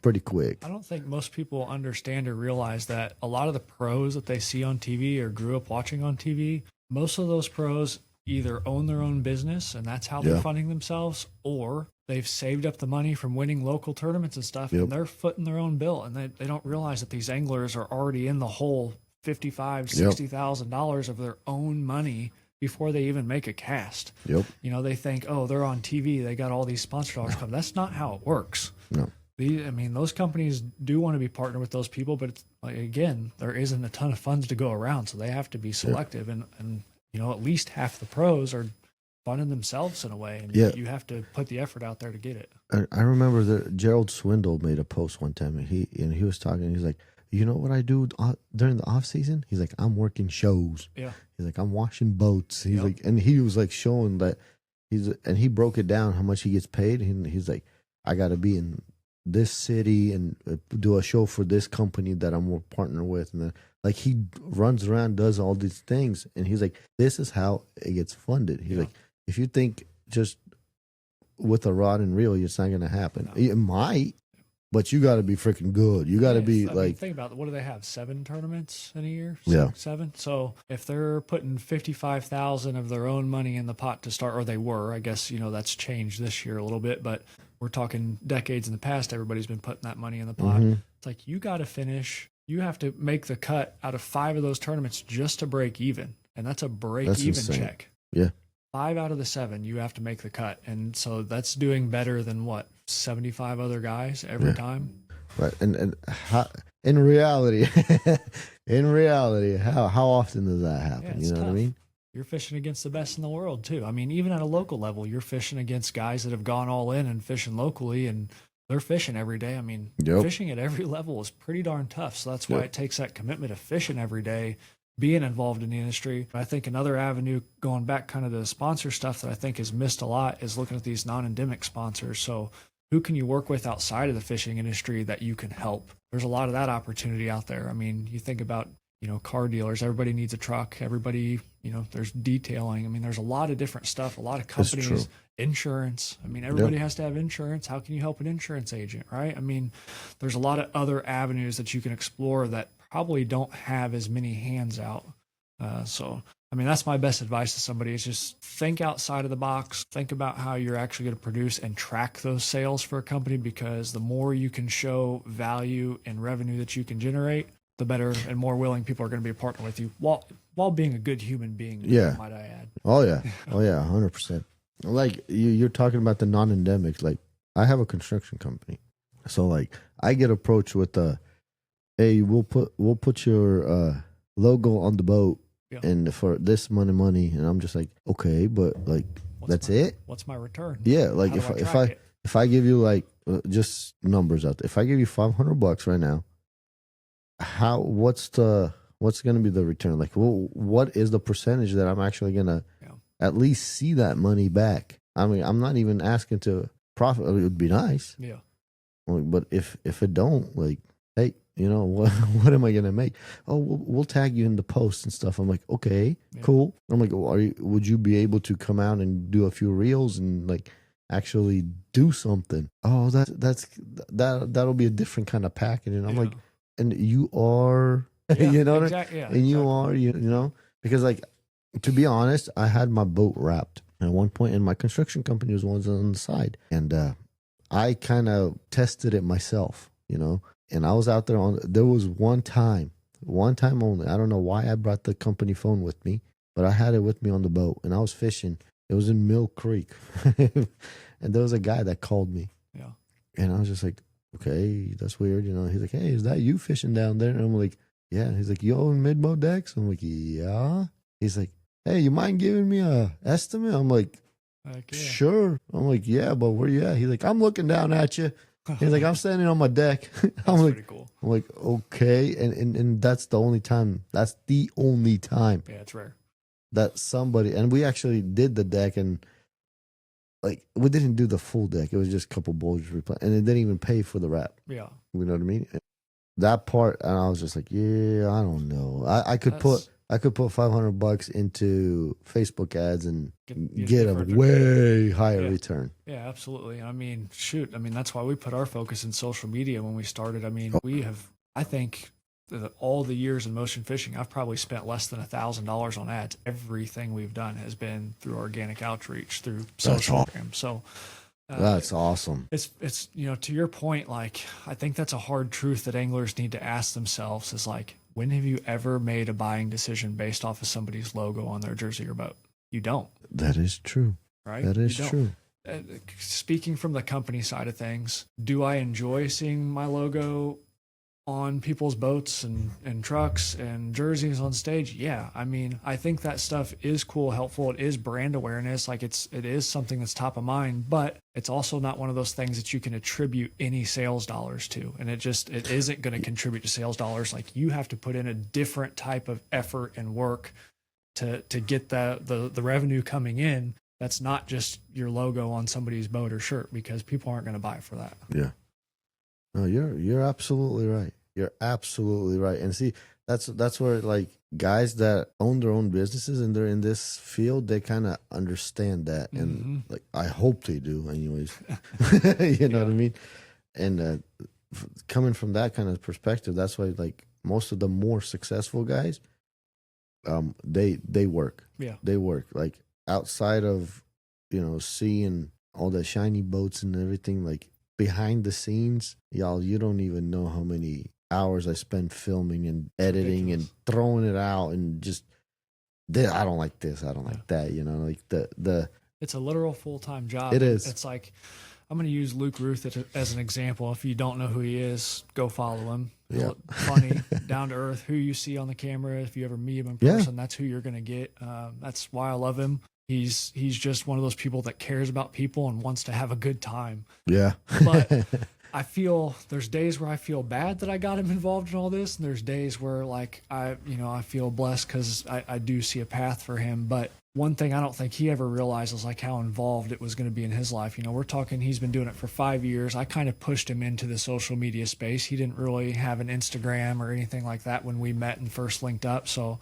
pretty quick. I don't think most people understand or realize that a lot of the pros that they see on TV or grew up watching on TV, most of those pros either own their own business and that's how they're funding themselves, or they've saved up the money from winning local tournaments and stuff and they're footing their own bill, and they don't realize that these anglers are already in the hole $50,000-$60,000 of their own money before they even make a cast. They think, oh, they're on TV, they got all these sponsor dollars coming. That's not how it works. Those companies do want to be partnered with those people, but it's, like, again, there isn't a ton of funds to go around, so they have to be selective. And at least half the pros are funding themselves in a way, and you have to put the effort out there to get it. I remember that Gerald Swindle made a post one time, and he was talking. He's like, you know what I do during the off season? He's like, I'm working shows. He's like, I'm washing boats. He's like, and he was like showing that and he broke it down how much he gets paid. And he's like, I got to be in this city and do a show for this company that I'm a partner with. And then, like, he runs around, does all these things. And he's like, this is how it gets funded. He's like, if you think just with a rod and reel, it's not going to happen. It might. But you got to be freaking good. You got to be think about it. What do they have? 7 tournaments in a year? 7. So if they're putting 55,000 of their own money in the pot to start, or they were, I guess that's changed this year a little bit. But we're talking decades in the past. Everybody's been putting that money in the pot. It's like you got to finish. You have to make the cut out of 5 of those tournaments just to break even, and that's a break-even check. 5 out of the 7, you have to make the cut. And so that's doing better than 75 other guys every time. Right. And how, in reality, how often does that happen? You know tough. What I mean? You're fishing against the best in the world too. I mean, even at a local level, you're fishing against guys that have gone all in and fishing locally, and they're fishing every day. I mean, fishing at every level is pretty darn tough. So that's why it takes that commitment of fishing every day, being involved in the industry. I think another avenue, going back kind of to the sponsor stuff that I think is missed a lot, is looking at these non-endemic sponsors. So who can you work with outside of the fishing industry that you can help? There's a lot of that opportunity out there. I mean, you think about, car dealers. Everybody needs a truck. Everybody, there's detailing. I mean, there's a lot of different stuff. A lot of companies, insurance. I mean, everybody has to have insurance. How can you help an insurance agent, right? I mean, there's a lot of other avenues that you can explore that probably don't have as many hands out. So, I mean, that's my best advice to somebody is just think outside of the box. Think about how you're actually going to produce and track those sales for a company, because the more you can show value and revenue that you can generate, the better and more willing people are going to be a partner with you while being a good human being. Yeah. Might I add. Oh, yeah. Oh, yeah. 100%. Like you're talking about the non-endemics. Like I have a construction company. So like I get approached with hey, we'll put your logo on the boat. Yeah. And for this money, and I'm just like, okay, but like, that's it. What's my return? Yeah, like if I give you like just numbers out there, if I give you $500 right now, what's going to be the return? Like, what is the percentage that I'm actually gonna at least see that money back? I mean, I'm not even asking to profit. It would be nice. Yeah. But if it don't, like, hey, what am I gonna make? Oh, we'll tag you in the post and stuff. I'm like, okay, cool. I'm like, would you be able to come out and do a few reels and like actually do something? Oh, that'll be a different kind of package. And I'm like, and you are, you know, exactly, and you are, because like, to be honest, I had my boat wrapped at one point, and my construction company was one on the side, and I kind of tested it myself, and I was out there there was one time only. I don't know why I brought the company phone with me, but I had it with me on the boat, and I was fishing. It was in Mill Creek, and there was a guy that called me. Yeah. And I was just like, okay, that's weird. He's like, hey, is that you fishing down there? And I'm like, yeah. He's like, you own Midmo Decks? I'm like, yeah. He's like, hey, you mind giving me a estimate? I'm like, sure. I'm like, yeah, but where you at? He's like, I'm looking down at you. He's like, I'm standing on my deck. That's pretty cool. I'm like, okay. And that's the only time. That's the only time. Yeah, it's rare. That somebody, and we actually did the deck, and like, we didn't do the full deck. It was just a couple bulges replaced, and it didn't even pay for the wrap. Yeah. You know what I mean? That part, and I was just like, yeah, I don't know. I could put $500 into Facebook ads and get a way higher return. Yeah, absolutely. I mean, shoot. I mean, that's why we put our focus in social media when we started. I mean, I think all the years in motion fishing, I've probably spent less than $1,000 on ads. Everything we've done has been through organic outreach, through social programs. So that's awesome. It's to your point, like, I think that's a hard truth that anglers need to ask themselves is like, when have you ever made a buying decision based off of somebody's logo on their jersey or boat? You don't. That is true. Right? That is true. Speaking from the company side of things, do I enjoy seeing my logo on people's boats and trucks and jerseys on stage? Yeah. I mean, I think that stuff is cool, helpful. It is brand awareness. Like it is something that's top of mind, but it's also not one of those things that you can attribute any sales dollars to. And it isn't going to contribute to sales dollars. Like, you have to put in a different type of effort and work to get the revenue coming in. That's not just your logo on somebody's boat or shirt, because people aren't going to buy it for that. Yeah. No, you're absolutely right. You're absolutely right. And see, that's where, like, guys that own their own businesses and they're in this field, they kind of understand that. And like, I hope they do anyways. You know what I mean? And coming from that kind of perspective, that's why, like, most of the more successful guys, they work. Yeah. They work. Like, outside of, seeing all the shiny boats and everything, like, behind the scenes, y'all, you don't even know how many hours I spend filming and editing and throwing it out, and just, I don't like this, I don't like that, like the it's a literal full-time job. It is. It's like, I'm going to use Luke Ruth as an example. If you don't know who he is, go follow him. Yeah. Funny, down to earth, who you see on the camera. If you ever meet him in person, that's who you're going to get. That's why I love him. He's just one of those people that cares about people and wants to have a good time. Yeah. But I feel there's days where I feel bad that I got him involved in all this, and there's days where like I feel blessed because I do see a path for him. But one thing I don't think he ever realized is like how involved it was going to be in his life. We're talking he's been doing it for 5 years. I kind of pushed him into the social media space. He didn't really have an Instagram or anything like that when we met and first linked up. So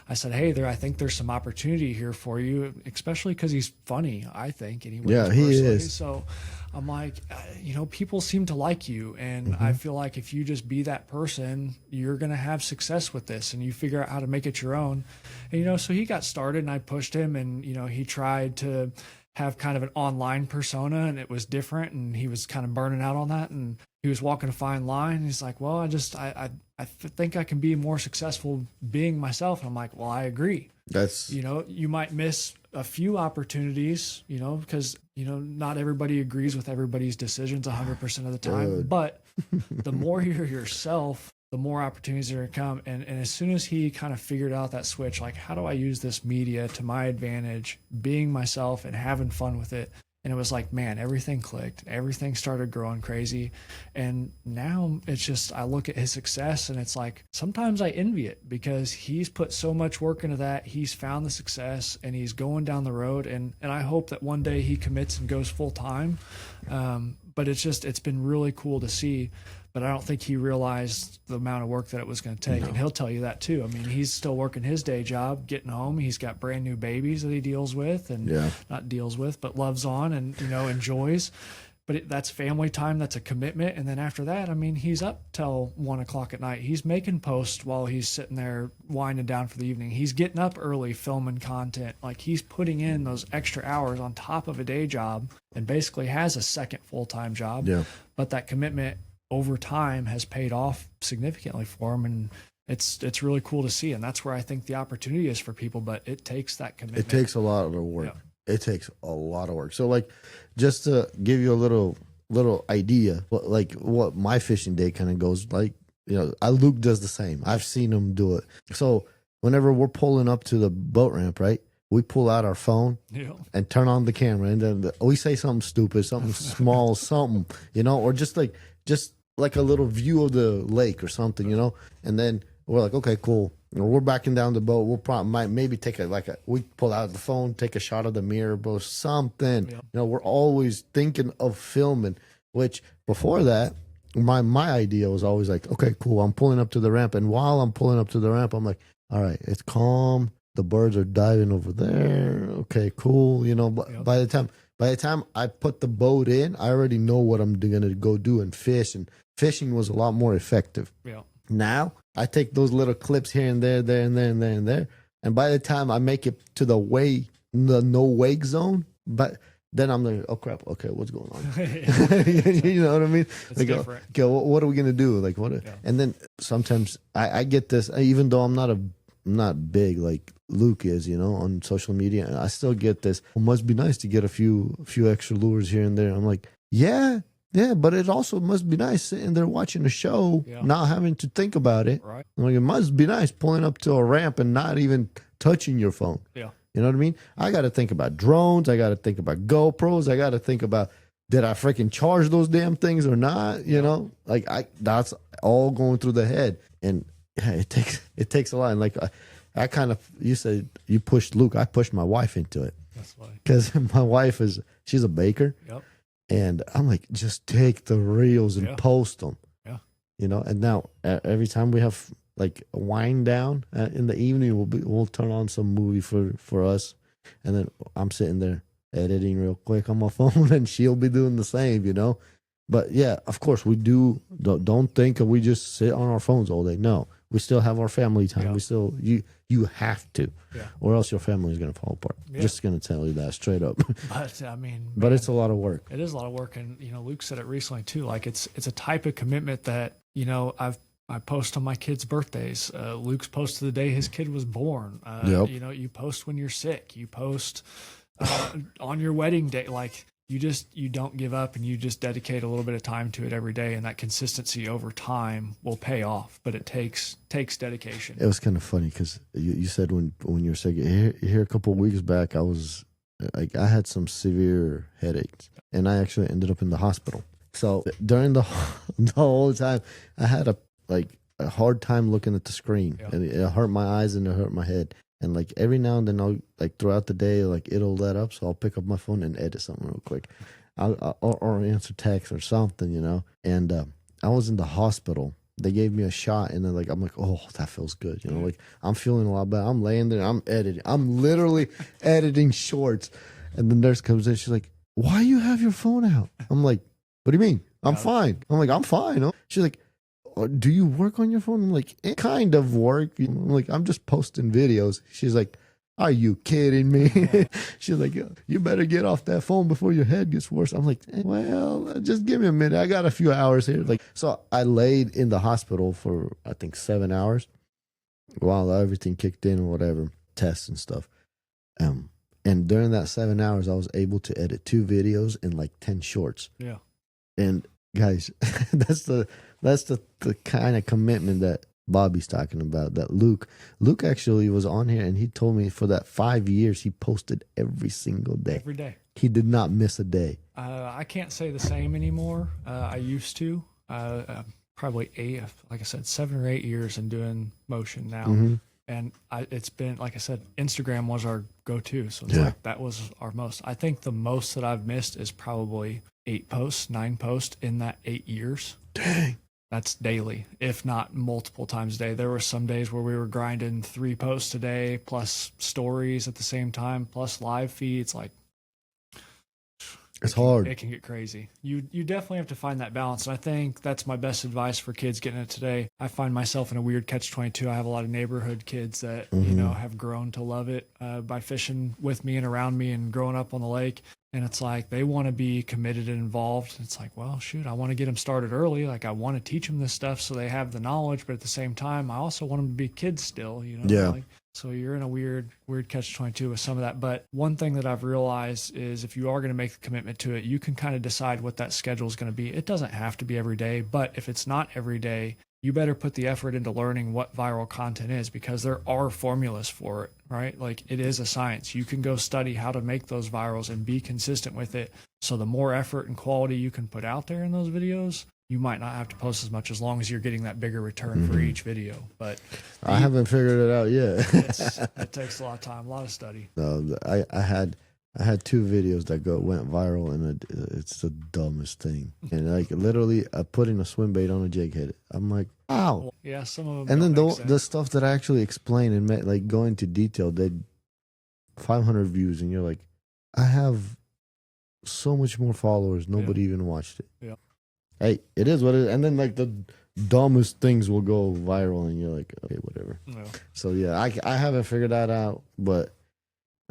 I said, hey, I think there's some opportunity here for you, especially because he's funny, I think, anyway. Yeah, he is. So I'm like, people seem to like you. And I feel like if you just be that person, you're going to have success with this and you figure out how to make it your own. And, so he got started and I pushed him and, he tried to have kind of an online persona and it was different and he was kind of burning out on that. And he was walking a fine line. And he's like, well, I think I can be more successful being myself. And I'm like, well, I agree. That's, you might miss a few opportunities, because, not everybody agrees with everybody's decisions 100% of the time, Good. but the more you're yourself, the more opportunities are going to come. And as soon as he kind of figured out that switch, like, how do I use this media to my advantage, being myself and having fun with it? And it was like, man, everything clicked. Everything started growing crazy. And now it's just, I look at his success and it's like, sometimes I envy it because he's put so much work into that. He's found the success and he's going down the road. And I hope that one day he commits and goes full time. But it's been really cool to see. But I don't think he realized the amount of work that it was going to take. No. And he'll tell you that too. I mean, he's still working his day job, getting home. He's got brand new babies that he deals with and not deals with, but loves on and, enjoys. But that's family time. That's a commitment. And then after that, I mean, he's up till 1 o'clock at night. He's making posts while he's sitting there winding down for the evening. He's getting up early, filming content. Like, he's putting in those extra hours on top of a day job and basically has a second full-time job. Yeah. But that commitment over time has paid off significantly for him, and it's really cool to see. And that's where I think the opportunity is for people, but it takes that commitment. It takes a lot of work. Yeah. It takes a lot of work. So, like, just to give you a little idea, what my fishing day kind of goes like, Luke does the same. I've seen him do it. So whenever we're pulling up to the boat ramp, right, we pull out our phone and turn on the camera, and then we say something stupid, something small, something, or just like a little view of the lake or something, and then we're like, okay, cool. We're backing down the boat. We'll probably maybe take we pull out the phone, take a shot of the mirror, bro, something. We're always thinking of filming, which before that, my idea was always like, okay, cool. I'm pulling up to the ramp. And while I'm pulling up to the ramp, I'm like, all right, it's calm. The birds are diving over there. Okay, cool. By the time I put the boat in, I already know what I'm going to go do and fish. And fishing was a lot more effective. Yeah. Now I take those little clips here and there, there and there and there and there. And by the time I make it to the no wake zone, but then I'm like, oh crap, okay, what's going on? You know what I mean? It's different. Okay, what are we gonna do? Like what? Yeah. And then sometimes I get this, even though I'm not big like Luke is, on social media, I still get this. It must be nice to get a few extra lures here and there. I'm like, yeah, but it also must be nice sitting there watching a show, not having to think about it. Right. I'm like, it must be nice pulling up to a ramp and not even touching your phone. Yeah. You know what I mean? I got to think about drones. I got to think about GoPros. I got to think about, did I freaking charge those damn things or not? That's all going through the head. And it takes a lot. And I kind of, you said you pushed Luke. I pushed my wife into it. That's why. Because my wife she's a baker. Yep. And I'm like, just take the reels and post them. Yeah. And now every time we have like a wind down in the evening, we'll turn on some movie for us. And then I'm sitting there editing real quick on my phone and she'll be doing the same, But yeah, of course we don't think we just sit on our phones all day. No, we still have our family time. Yeah. We still, you have to, or else your family is going to fall apart. Yeah. Just going to tell you that straight up. But I mean, but it's a lot of work. It is a lot of work. And, Luke said it recently too. Like it's a type of commitment that, I post on my kids' birthdays. Luke's posted the day his kid was born. You post when you're sick. You post on your wedding day. Like you don't give up and you just dedicate a little bit of time to it every day. And that consistency over time will pay off. But it takes dedication. It was kind of funny because you said when you were sick, here a couple of weeks back, I had some severe headaches and I actually ended up in the hospital. So during the the whole time, I had a hard time looking at the screen, Yeah. and it hurt my eyes and it hurt my head. And like every now and then, I'll like throughout the day, like it'll let up, so I'll pick up my phone and edit something real quick, or answer text or something, you know. And I was in the hospital. They gave me a shot, and then like I'm like, oh, that feels good, you know. Like I'm feeling a lot better. I'm laying there, I'm editing. I'm literally editing shorts, and the nurse comes in. She's like, "Why you have your phone out?" I'm like, "What do you mean? I'm fine." I'm like, "I'm fine." She's like, "Do you work on your phone?" I'm like, "It kind of work." I'm like, "I'm just posting videos." She's like, "Are you kidding me?" She's like, "You better get off that phone before your head gets worse." I'm like, "Well, just give me a minute. I got a few hours here." Like, so I laid in the hospital for I think 7 hours while everything kicked in or whatever, tests and stuff. And during that 7 hours, I was able to edit 2 videos and like 10 shorts. Yeah. And guys, that's the kind of commitment that Bobby's talking about. That Luke actually was on here, and he told me for that 5 years he posted every single day. Every day. He did not miss a day. I can't say the same anymore. I used to. Probably 8, like I said, 7 or 8 years in doing motion now. Mm-hmm. And it's been, like I said, Instagram was our go-to. So it's like that was our most. I think the most that I've missed is probably 8 posts, 9 posts in that 8 years. Dang. That's daily, if not multiple times a day. There were some days where we were grinding 3 posts a day, plus stories at the same time, plus live feeds. Like, it's hard. It can get crazy. You definitely have to find that balance. And I think that's my best advice for kids getting it today. I find myself in a weird catch-22. I have a lot of neighborhood kids that, you know, have grown to love it by fishing with me and around me and growing up on the lake. And it's like they want to be committed and involved. It's like, well, shoot, I want to get them started early. Like I want to teach them this stuff so they have the knowledge. But at the same time, I also want them to be kids still, you know? Yeah. Like, so you're in a weird catch-22 with some of that. But one thing that I've realized is if you are going to make the commitment to it, you can kind of decide what that schedule is going to be. It doesn't have to be every day, but if it's not every day, you better put the effort into learning what viral content is, because there are formulas for it, right? Like it is a science. You can go study how to make those virals and be consistent with it. So the more effort and quality you can put out there in those videos, you might not have to post as much as long as you're getting that bigger return for each video. But I haven't figured it out yet. it takes a lot of time, a lot of study. No, I had 2 videos that went viral, and it's the dumbest thing. And like literally, putting a swim bait on a jig head. I'm like, wow. Yeah, some of them. And then don't make the sense. stuff that I actually explain and like go into detail, they 500 views, and you're like, I have so much more followers. Nobody even watched it. Yeah. Hey, it is what it is. And then like the dumbest things will go viral, and you're like, okay, whatever. Yeah. So yeah, I haven't figured that out, but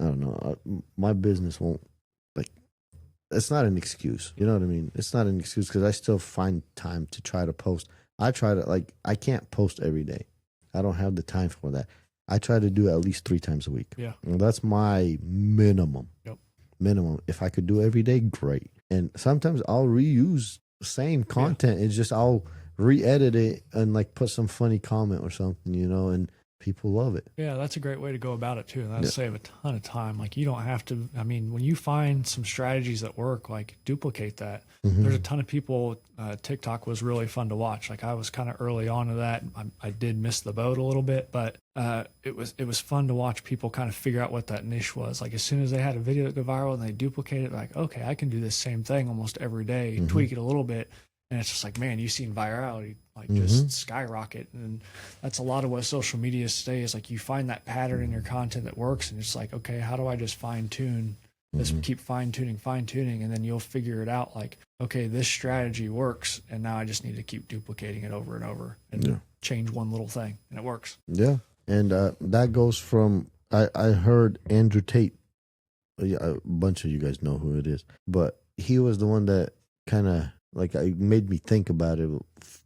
I don't know. My business won't, like, it's not an excuse. You know what I mean? It's not an excuse because I still find time to try to post. I try to, like, I can't post every day. I don't have the time for that. I try to do it at least 3 times a week. Yeah. And that's my minimum. Yep. Minimum. If I could do it every day, great. And sometimes I'll reuse the same content. It's just I'll re-edit it and, like, put some funny comment or something, you know, and people love it. Yeah, that's a great way to go about it too. And that'll save a ton of time. Like you don't have to, I mean, when you find some strategies that work, like duplicate that. There's a ton of people, TikTok was really fun to watch. Like I was kind of early on to that. I did miss the boat a little bit, but it was fun to watch people kind of figure out what that niche was. Like as soon as they had a video that go viral and they duplicate it, like, okay, I can do this same thing almost every day, tweak it a little bit. And it's just like, man, you've seen virality like just skyrocket. And that's a lot of what social media is today is like you find that pattern in your content that works. And it's like, okay, how do I just fine tune this, keep fine tuning. And then you'll figure it out like, okay, this strategy works. And now I just need to keep duplicating it over and over and change one little thing. And it works. Yeah. And that goes from, I heard Andrew Tate, a bunch of you guys know who it is, but he was the one that kind of, like, it made me think about it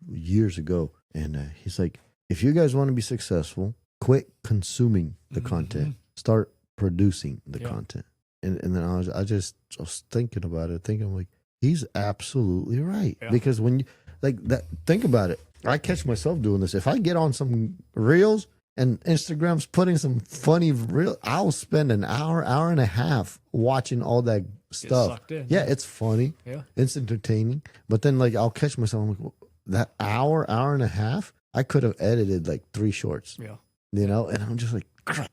years ago. And he's like, if you guys want to be successful, quit consuming the content. Start producing the content. And then I was thinking about it, thinking like, he's absolutely right. Yeah. Because when you, like that, think about it. I catch myself doing this. If I get on some reels and Instagram's putting some funny reel, I'll spend an hour and a half watching all that stuff. Sucked in. Yeah, it's funny. Yeah. It's entertaining. But then like I'll catch myself, I'm like, that hour and a half, I could have edited like 3 shorts. Yeah. You know, and I'm just like, crap.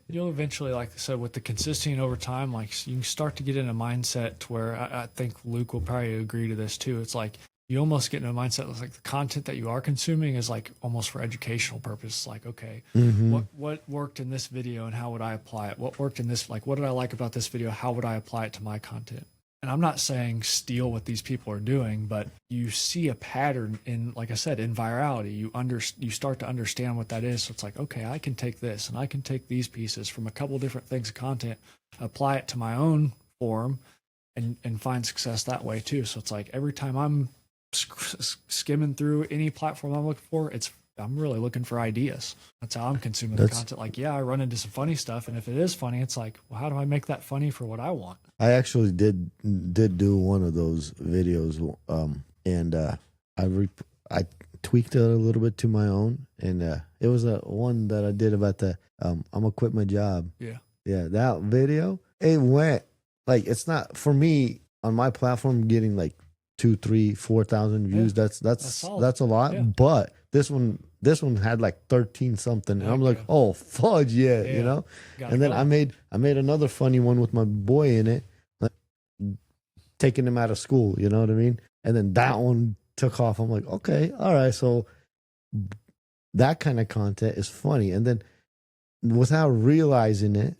You'll eventually, like I said, with the consistency and over time, like you can start to get in a mindset to where I think Luke will probably agree to this too. It's like you almost get in a mindset that's like the content that you are consuming is like almost for educational purposes. Like, okay, what worked in this video and how would I apply it? What worked in this? Like, what did I like about this video? How would I apply it to my content? And I'm not saying steal what these people are doing, but you see a pattern in, like I said, in virality. You start to understand what that is. So it's like, okay, I can take this and I can take these pieces from a couple different things of content, apply it to my own form, and find success that way too. So it's like every time I'm skimming through any platform I'm looking for, I'm really looking for ideas. That's how I'm consuming the content. Like, yeah, I run into some funny stuff, and if it is funny, it's like, well, how do I make that funny for what I want? I actually did do one of those videos, and I tweaked it a little bit to my own, and it was a one that I did about the I'm gonna quit my job. Yeah, that video, it went like, it's not for me on my platform getting like 2, 3, 4,000 views. That's a lot. Yeah. But this one had like 13 something, and I'm like, oh fudge, yeah. You know. And then I made another funny one with my boy in it, like, taking him out of school. You know what I mean? And then that one took off. I'm like, okay, all right. So that kind of content is funny. And then without realizing it,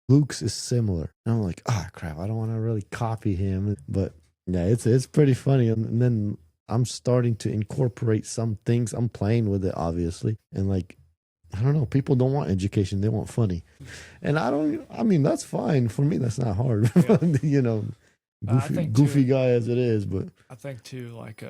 Luke's is similar. And I'm like, crap, I don't want to really copy him, but yeah, it's pretty funny. And then I'm starting to incorporate some things. I'm playing with it, obviously. And like, I don't know, people don't want education. They want funny. And I mean, that's fine. For me, that's not hard. Yeah. You know, goofy guy as it is. But I think too, like,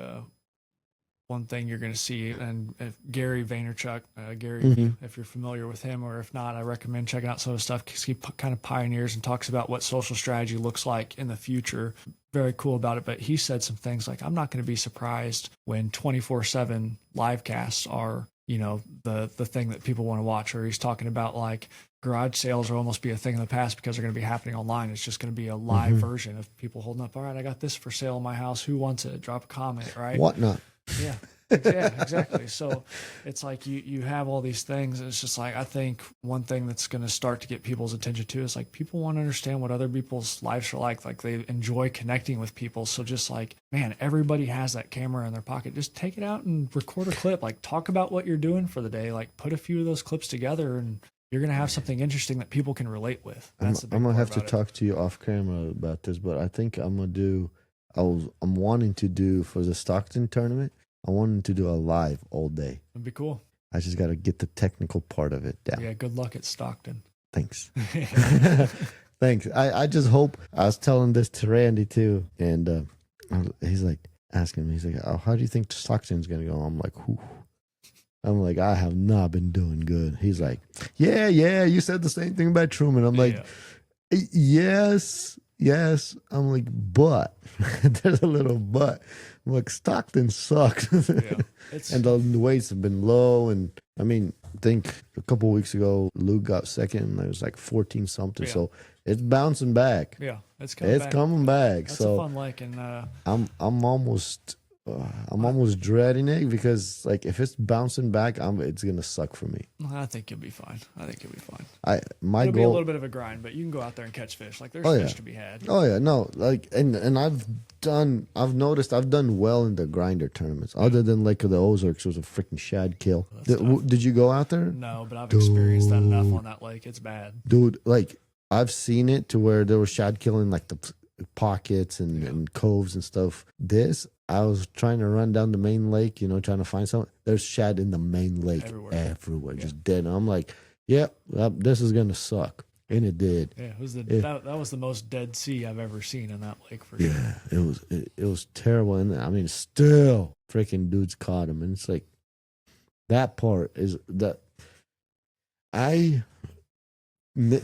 one thing you're going to see, and if Gary Vaynerchuk, if you're familiar with him, or if not, I recommend checking out some of the stuff because he kind of pioneers and talks about what social strategy looks like in the future. Very cool about it. But he said some things like, I'm not going to be surprised when 24/7 live casts are, you know, the thing that people want to watch. Or he's talking about like garage sales will almost be a thing in the past because they're going to be happening online. It's just going to be a live version of people holding up, all right, I got this for sale in my house. Who wants it? Drop a comment, right? Whatnot. Yeah. Yeah, exactly. So it's like you have all these things. And it's just like, I think one thing that's going to start to get people's attention too is like people want to understand what other people's lives are like. Like they enjoy connecting with people. So just like, man, everybody has that camera in their pocket. Just take it out and record a clip. Like talk about what you're doing for the day. Like put a few of those clips together and you're going to have something interesting that people can relate with. That's I'm going to have to talk to you off camera about this, but I think I'm going to do, I'm wanting to do for the Stockton tournament. I wanted to do a live all day. That'd be cool. I just got to get the technical part of it down. Yeah, good luck at Stockton. Thanks. Thanks. I just hope, I was telling this to Randy too, and he's like, asking me, he's like, oh, how do you think Stockton's going to go? I'm like, whew. I'm like, I have not been doing good. He's like, yeah, you said the same thing about Truman. I'm like, yes. I'm like, but there's a little but. I'm like, Stockton sucks. And the weights have been low. And I mean, I think a couple of weeks ago, Luke got second and it was like 14 something. Yeah. So it's bouncing back. Yeah, it's coming back. That's so a fun lake. And I'm almost dreading it because like if it's bouncing back, it's gonna suck for me. I think you'll be fine. It'll goal be a little bit of a grind, but you can go out there and catch fish. Like there's fish to be had. Oh yeah, no, like and I've noticed I've done well in the grinder tournaments. Other than like the Ozarks was a freaking shad kill. Did you go out there? No, but I've experienced that enough on that lake. It's bad, dude. Like I've seen it to where there was shad killing like the pockets and coves and stuff. I was trying to run down the main lake, trying to find something. There's shad in the main lake everywhere, just dead. And I'm like, yep, this is gonna suck, and it did. Yeah, it was that was the most Dead Sea I've ever seen in that lake for sure. Yeah, it was terrible, and I mean, still freaking dudes caught him, and it's like that part is that I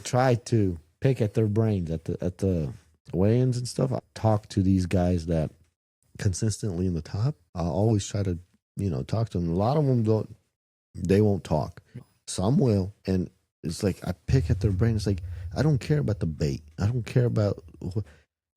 tried to pick at their brains at the weigh-ins and stuff. I talked to these guys that consistently in the top. I always try to, talk to them. A lot of them they won't talk. Some will. And it's like, I pick at their brain. It's like, I don't care about the bait. I don't care about,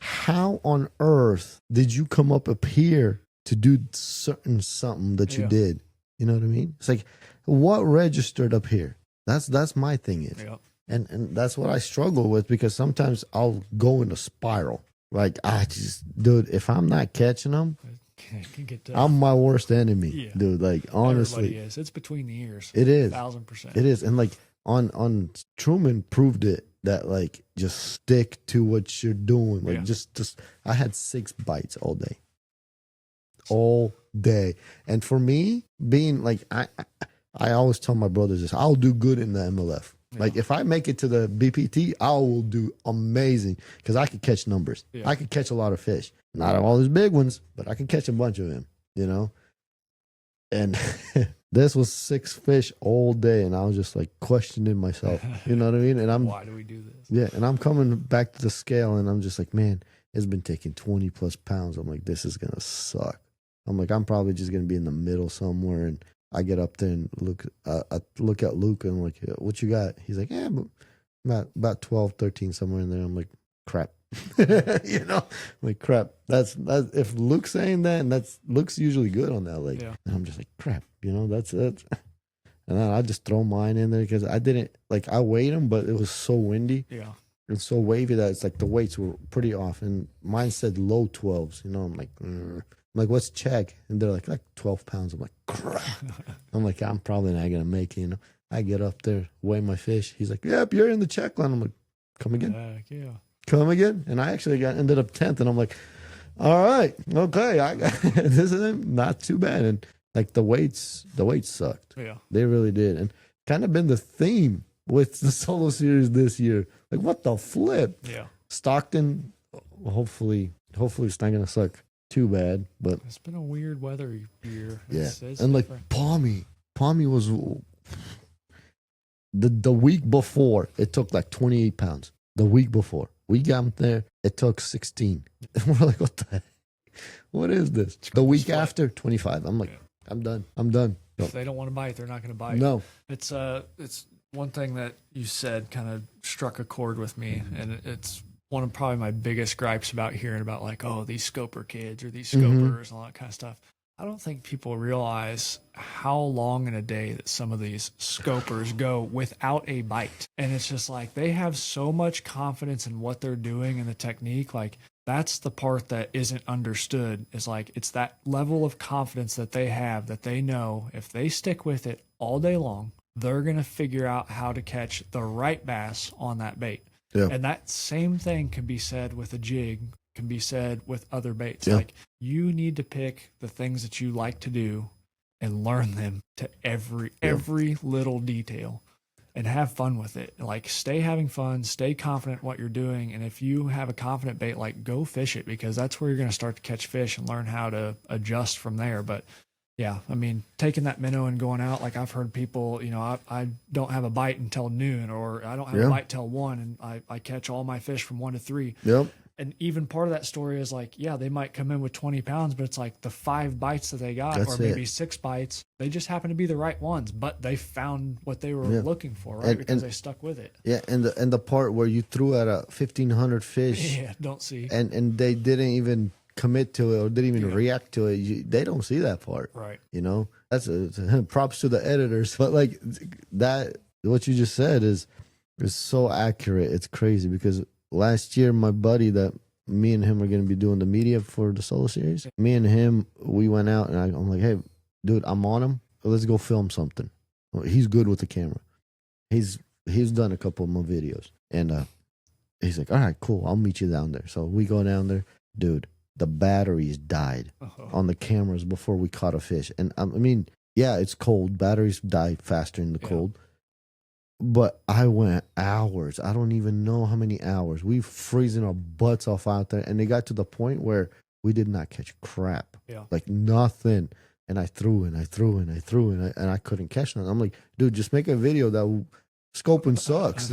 how on earth did you come up here to do certain something that you Yeah. did? You know what I mean? It's like, what registered up here? That's my thing is. Yeah. And that's what I struggle with, because sometimes I'll go in a spiral. Like, I just, dude, if I'm not catching them, Can get to, I'm my worst enemy, Yeah. dude. Like, honestly, everybody is. It's between the ears. it is. 1,000%. It is. And like on Truman proved it, that like just stick to what you're doing. Like Yeah. just I had 6 bites all day. All day. And for me, being like I always tell my brothers this, I'll do good in the MLF. Yeah. Like if I make it to the BPT, I will do amazing, because I could catch numbers. Yeah. I could catch a lot of fish. Not all these big ones, but I could catch a bunch of them, you know? And this was 6 fish all day, and I was just like questioning myself. You know what I mean? And Why do we do this? yeah, and I'm coming back to the scale, and I'm just like, man, it's been taking 20 plus pounds. I'm like, this is gonna suck. I'm like, I'm probably just gonna be in the middle somewhere. And I get up there and I look at Luke, and I'm like, what you got? He's like, yeah, about 12, 13, somewhere in there. I'm like, crap. You know, I'm like, crap. That's if Luke's saying that, and Luke's usually good on that lake. Yeah. And I'm just like, crap. You know, that's it. And then I just throw mine in there, because I didn't like, I weighed them, but it was so windy. Yeah. And so wavy that it's like the weights were pretty off, and mine said low 12s. You know, I'm like, I'm like, what's check? And they're like 12 pounds. I'm like, crap. I'm like, I'm probably not gonna make it. You know, I get up there, weigh my fish. He's like, yep, you're in the check line. I'm like, come again, Yeah. come again. And I actually ended up 10th, and I'm like, all right, okay, I got this is not too bad. And like the weights sucked. Yeah. They They really did, and kind of been the theme with the solo series this year. Like, what the flip? Yeah. Stockton, hopefully it's not gonna suck too bad, but It's been a weird weather year. yeah. It's And like different. Palmy was the week before, it took like 28 pounds. The week before we got there, it took 16. And we're like, what the heck? What is this? The week Split. after, 25. I'm like, Yeah. I'm done. If they don't want to bite, they're not going to bite. No. It's one thing that you said kind of struck a chord with me, and it's one of probably my biggest gripes about hearing about like, oh, these scoper kids or these scopers and all that kind of stuff. I don't think people realize how long in a day that some of these scopers go without a bite. And it's just like they have so much confidence in what they're doing and the technique. Like that's the part that isn't understood, is like it's that level of confidence that they have, that they know if they stick with it all day long, they're going to figure out how to catch the right bass on that bait. Yeah. And that same thing can be said with a jig, can be said with other baits. Yeah. Like you need to pick the things that you like to do and learn them to every little detail and have fun with it. Like stay having fun, stay confident in what you're doing. And if you have a confident bait, like go fish it, because that's where you're going to start to catch fish and learn how to adjust from there. But yeah, I mean, taking that minnow and going out, like I've heard people, you know, I don't have a bite until noon, or I don't have a bite till 1, and I catch all my fish from 1 to 3. Yep. And even part of that story is like, yeah, they might come in with 20 pounds, but it's like the 5 bites that they got, That's or maybe it. 6 bites, they just happen to be the right ones, but they found what they were looking for, right? And- because and- they stuck with it. Yeah, and the part where you threw at a 1,500 fish, Yeah, don't see. and they didn't even commit to it or didn't even react to it. They don't see that part. Right. You know, that's props to the editors. But like that, what you just said is so accurate. It's crazy, because last year my buddy that me and him are going to be doing the media for the solo series. Me and him, we went out, and I'm like, hey, dude, I'm on him. Let's go film something. He's good with the camera. He's done a couple of my videos, and he's like, all right, cool. I'll meet you down there. So we go down there, dude. The batteries died on the cameras before we caught a fish. And I mean, yeah, it's cold. Batteries die faster in the cold. But I went hours. I don't even know how many hours. We freezing our butts off out there. And it got to the point where we did not catch crap. Yeah. Like nothing. And I threw and I couldn't catch nothing. I'm like, dude, just make a video that scoping sucks.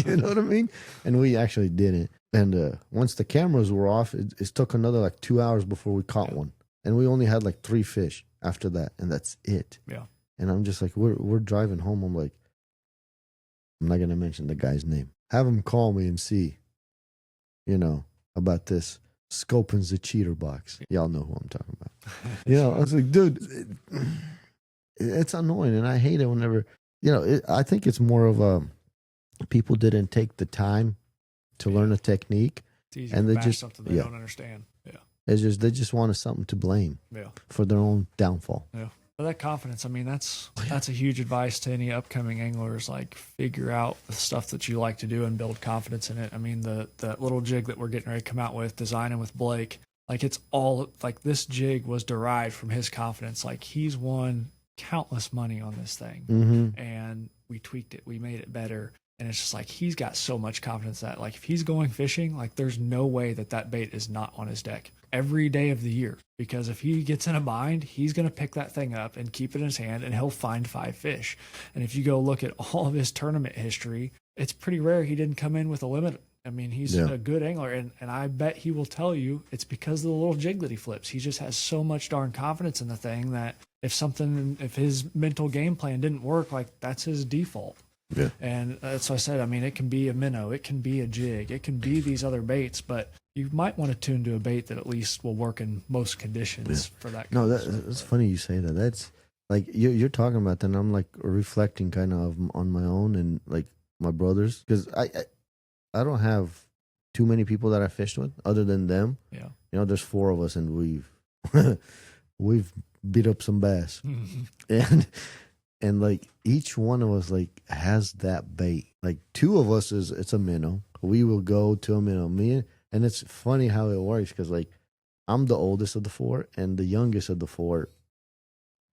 You know what I mean? And we actually didn't. And once the cameras were off, it took another like 2 hours before we caught one. And we only had like 3 fish after that. And that's it. Yeah. And I'm just like, we're driving home. I'm like, I'm not going to mention the guy's name. Have him call me and see, you know, about this Scopin's the cheater box. Y'all know who I'm talking about. I was like, dude, it's annoying, and I hate it whenever, I think it's more of a, people didn't take the time to learn a technique. It's easy and to they bash just something they don't understand. Yeah. It's just, they just wanted something to blame for their own downfall. Yeah. But that confidence, I mean, that's a huge advice to any upcoming anglers. Like, figure out the stuff that you like to do and build confidence in it. I mean, that little jig that we're getting ready to come out with, designing with Blake, like, it's all, like, this jig was derived from his confidence. Like, he's won countless money on this thing, and we tweaked it, we made it better. And it's just like, he's got so much confidence that, like, if he's going fishing, like, there's no way that bait is not on his deck every day of the year. Because if he gets in a bind, he's going to pick that thing up and keep it in his hand, and he'll find 5 fish. And if you go look at all of his tournament history, it's pretty rare he didn't come in with a limit. I mean, he's a good angler, and I bet he will tell you it's because of the little jig that he flips. He just has so much darn confidence in the thing that if his mental game plan didn't work, like, that's his default. Yeah. And that's what I said. I mean, it can be a minnow, it can be a jig, it can be these other baits, but you might want to tune to a bait that at least will work in most conditions for that. No, that's funny you say that. That's like, you're talking about that, and I'm like reflecting kind of on my own and like my brothers, because I don't have too many people that I fished with other than them. Yeah. There's 4 of us, and we've beat up some bass, and like each one of us like has that bait. Like 2 of us it's a minnow. We will go to a minnow. And it's funny how it works, because like I'm the oldest of the 4 and the youngest of the 4.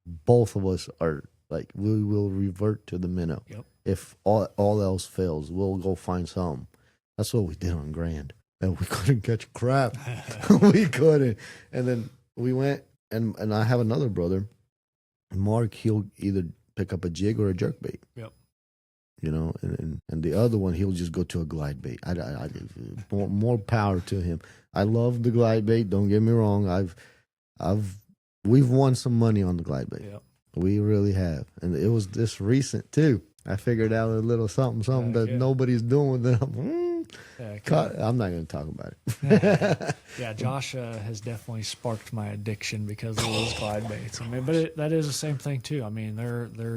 Both of us are like, we will revert to the minnow. Yep. If all else fails, we'll go find some. That's what we did on Grand, and we couldn't catch crap. We couldn't. And then we went, and I have another brother, Mark. He'll either pick up a jig or a jerk bait. Yep. And the other one, he'll just go to a glide bait. More power to him. I love the glide bait. Don't get me wrong. We've won some money on the glide bait. Yep. We really have, and it was this recent too. I figured out a little something that nobody's doing with them. I'm not going to talk about it. Yeah, Josh has definitely sparked my addiction because of those glide baits. I mean, but that is the same thing too. I mean,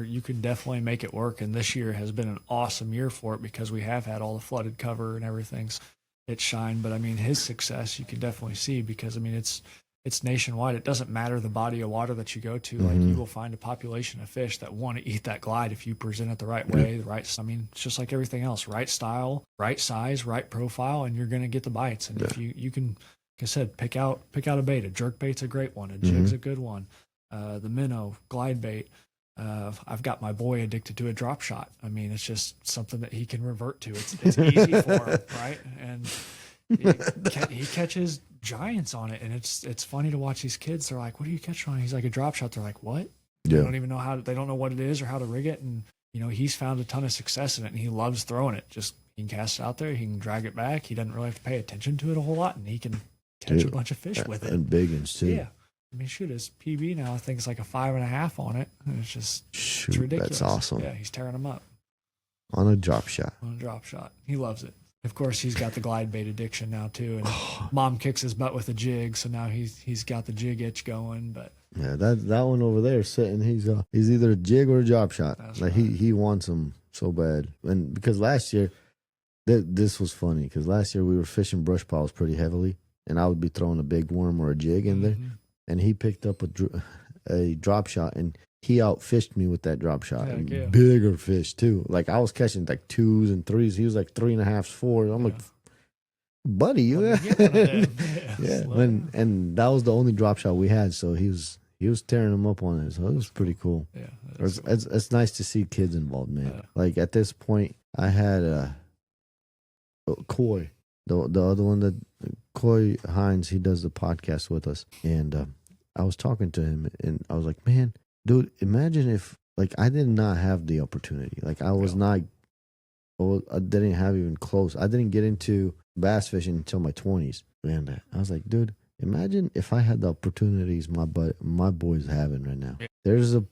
you can definitely make it work, and this year has been an awesome year for it because we have had all the flooded cover and everything's it's shined. But I mean, his success you can definitely see because I mean it's nationwide. It doesn't matter the body of water that you go to. Like you will find a population of fish that want to eat that glide if you present it the right way, the right. I mean, it's just like everything else: right style, right size, right profile, and you're going to get the bites. And if you can, like I said, pick out a bait. A jerk bait's a great one. A jig's a good one. The minnow glide bait. I've got my boy addicted to a drop shot. I mean, it's just something that he can revert to. It's easy for him, right? And he catches giants on it, and it's funny to watch these kids. They're like, "What do you catch on?" He's like, "A drop shot." They're like, "What?" They don't even know they don't know what it is or how to rig it. And he's found a ton of success in it, and he loves throwing it. Just he can cast it out there, he can drag it back. He doesn't really have to pay attention to it a whole lot, and he can catch a bunch of fish with it. And big ones too. Yeah. I mean, shoot, his PB now, I think it's like a 5.5 on it. And it's just, it's ridiculous. That's awesome. Yeah, he's tearing them up. On a drop shot. On a drop shot. He loves it. Of course, he's got the glide bait addiction now, too. And mom kicks his butt with a jig, so now he's got the jig itch going. But yeah, that one over there sitting, he's either a jig or a drop shot. That's like right. He wants them so bad. And because last year, this was funny, because last year we were fishing brush piles pretty heavily, and I would be throwing a big worm or a jig in there. And he picked up a drop shot, and he outfished me with that drop shot. And bigger fish, too. Like, I was catching, like, 2s and 3s. He was, like, 3.5s, 4s. I'm like, buddy, you... And that was the only drop shot we had, so he was tearing them up on it. So it was pretty cool. Yeah. It's nice to see kids involved, man. Yeah. Like, at this point, I had Coy, the other one that... Coy Hines, he does the podcast with us, and I was talking to him, and I was like, man, dude, imagine if, like, I did not have the opportunity. Like, I was not, I didn't have even close. I didn't get into bass fishing until my 20s. And I was like, dude, imagine if I had the opportunities my boy's having right now. Yeah. There's a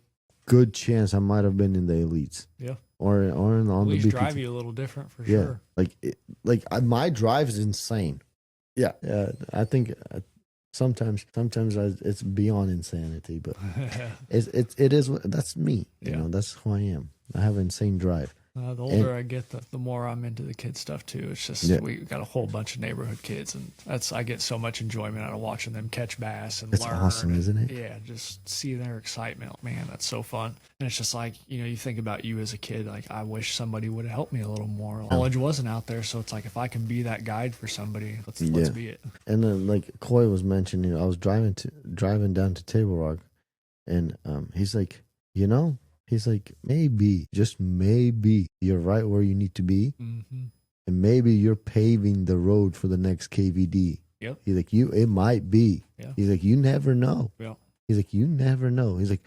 good chance I might have been in the elites. Yeah. Or on the BPT. Drive you a little different for sure. Like my drive is insane. Yeah, I think sometimes it's beyond insanity, but it is. That's me. You know, that's who I am. I have an insane drive. The older I get, the more I'm into the kid stuff too. It's just we got a whole bunch of neighborhood kids, and I get so much enjoyment out of watching them catch bass and it's learn. Awesome, isn't it? Yeah, just see their excitement. Man, that's so fun. And it's just like, you think about you as a kid. Like, I wish somebody would have helped me a little more. Knowledge wasn't out there, so it's like, if I can be that guide for somebody, let's be it. And then, like Coy was mentioning, I was driving down to Table Rock, and he's like, He's like, maybe, just maybe, you're right where you need to be. Mm-hmm. And maybe you're paving the road for the next KVD. Yep. He's like, it might be. Yeah. He's like, you never know. Yeah. He's like, you never know. He's like,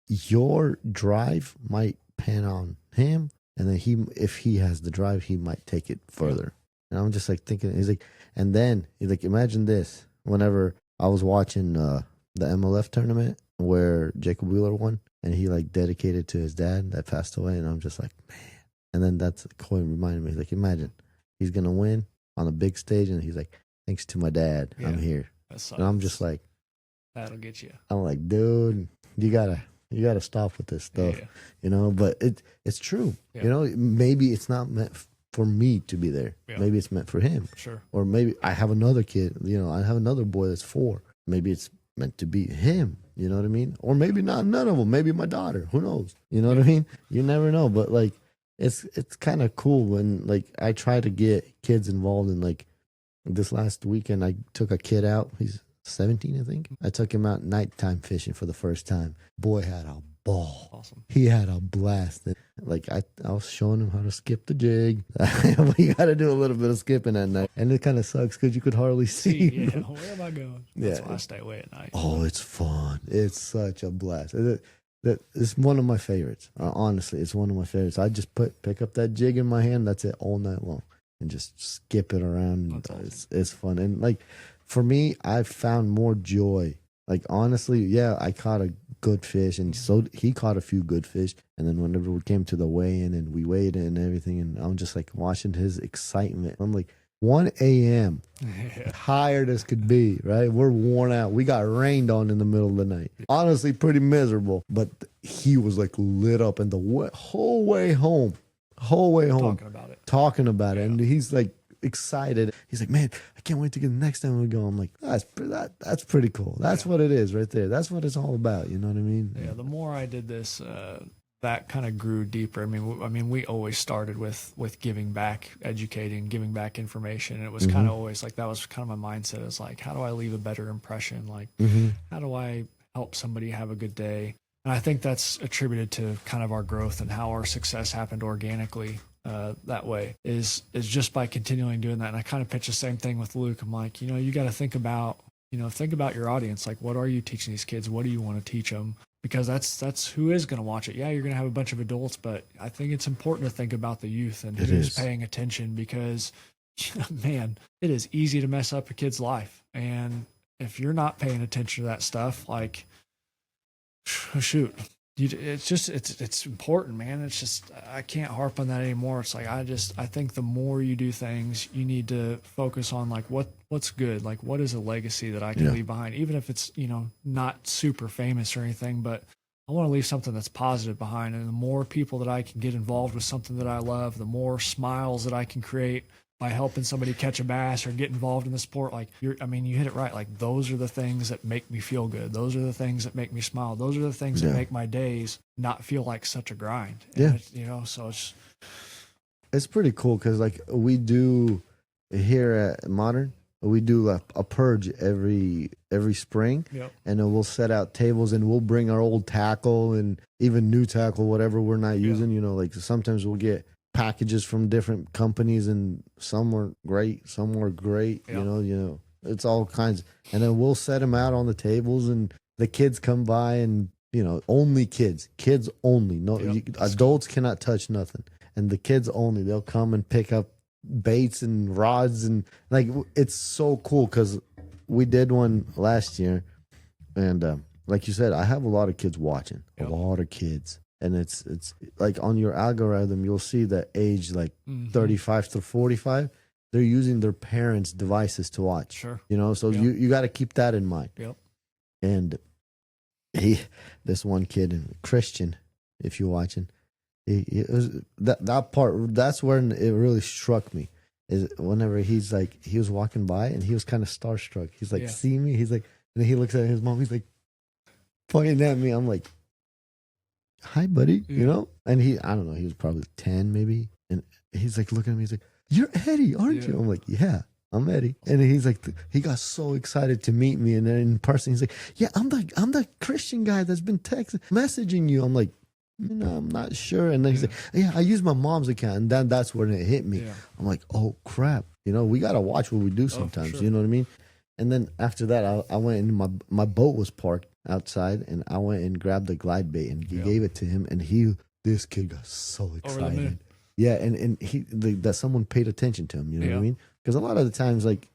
your drive might pan on him. And then if he has the drive, he might take it further. And I'm just like thinking, he's like, and then he's like, imagine this. Whenever I was watching the MLF tournament where Jacob Wheeler won, and he like dedicated to his dad that passed away, and I'm just like, man. And then that's Coy reminded me. He's like, imagine he's gonna win on a big stage, and he's like, thanks to my dad, I'm here. And I'm just like, that'll get you. I'm like, dude, you gotta stop with this stuff, But it's true, Maybe it's not meant for me to be there. Yeah. Maybe it's meant for him. Sure. Or maybe I have another kid. I have another boy that's 4. Maybe it's meant to be him. You know what I mean? Or maybe not, none of them. Maybe my daughter. Who knows? You know what I mean? You never know. But like, it's kind of cool when like I try to get kids involved in like this last weekend. I took a kid out. He's 17, I think. I took him out nighttime fishing for the first time. Boy had a ball. Awesome. He had a blast. Like I was showing him how to skip the jig. We got to do a little bit of skipping at night, and it kind of sucks because you could hardly see. Yeah, where am I going? That's why I stay away at night. Oh, it's fun. It's such a blast. It's one of my favorites. Honestly, it's one of my favorites. I just pick up that jig in my hand. That's it all night long, and just skip it around. Awesome. It's fun. And like for me, I've found more joy. Like honestly, I caught a good fish, and so he caught a few good fish. And then whenever we came to the weigh-in and we weighed it and everything, and I'm just like watching his excitement. I'm like, 1 a.m. tired as could be, right? We're worn out. We got rained on in the middle of the night. Honestly, pretty miserable. But he was like lit up, and the whole way home, talking about it, and he's like excited. He's like, man, I can't wait to get the next time we go. I'm like, that's pretty cool. That's what it is right there. That's what it's all about. You know what I mean? Yeah. The more I did this, that kind of grew deeper. I mean, we always started with giving back, educating, giving back information. And it was kind of always like, that was kind of my mindset. It's like, how do I leave a better impression? Like, how do I help somebody have a good day? And I think that's attributed to kind of our growth and how our success happened organically. That way is just by continually doing that. And I kind of pitch the same thing with Luke. I'm like, you got to think about your audience. Like, what are you teaching these kids? What do you want to teach them? Because that's who is going to watch it. Yeah, you're going to have a bunch of adults, but I think it's important to think about the youth and who's paying attention, because, man, it is easy to mess up a kid's life. And if you're not paying attention to that stuff, like, shoot. It's important, man. It's just, I can't harp on that anymore. It's like, I think the more you do things, you need to focus on like what's good, like what is a legacy that I can leave behind, even if it's, not super famous or anything, but I want to leave something that's positive behind. And the more people that I can get involved with something that I love, the more smiles that I can create by helping somebody catch a bass or get involved in the sport. Like you hit it right. Like, those are the things that make me feel good. Those are the things that make me smile. Those are the things that make my days not feel like such a grind. And so it's pretty cool. Cause like we do here at Modern, we do a purge every spring, and then we'll set out tables, and we'll bring our old tackle and even new tackle, whatever we're not using, like sometimes we'll get packages from different companies, and some were great, it's all kinds. And then we'll set them out on the tables, and the kids come by, and only kids only, no adults cannot touch nothing, and the kids only, they'll come and pick up baits and rods, and like it's so cool because we did one last year, and like you said, I have a lot of kids watching, a lot of kids. And it's like on your algorithm, you'll see the age like 35 to 45. they're using their parents' devices to watch. Sure. You know, so Yep. you got to keep that in mind. Yep. And this one kid, Christian, if you're watching, it was that part. That's when it really struck me. Is whenever he was walking by and he was kind of starstruck. He's like, see me. He's like, and then he looks at his mom. He's like pointing at me. I'm like, hi, buddy. Yeah. You know. And I don't know. He was probably 10, maybe. And he's like looking at me. He's like, you're Eddie, aren't you? I'm like, yeah. I'm Eddie. And he's like, he got so excited to meet me. And then in person, he's like, yeah, I'm the Christian guy that's been messaging you. I'm like, I'm not sure. And then he's like, yeah, I use my mom's account. And then that's when it hit me. Yeah. I'm like, oh, crap. You know, we got to watch what we do sometimes. Sure. You know what I mean? And then after that, I went and my boat was parked outside. And I went and grabbed the glide bait and gave it to him. And this kid got so excited. Yeah, and that someone paid attention to him. You know what I mean? Because a lot of the times, like,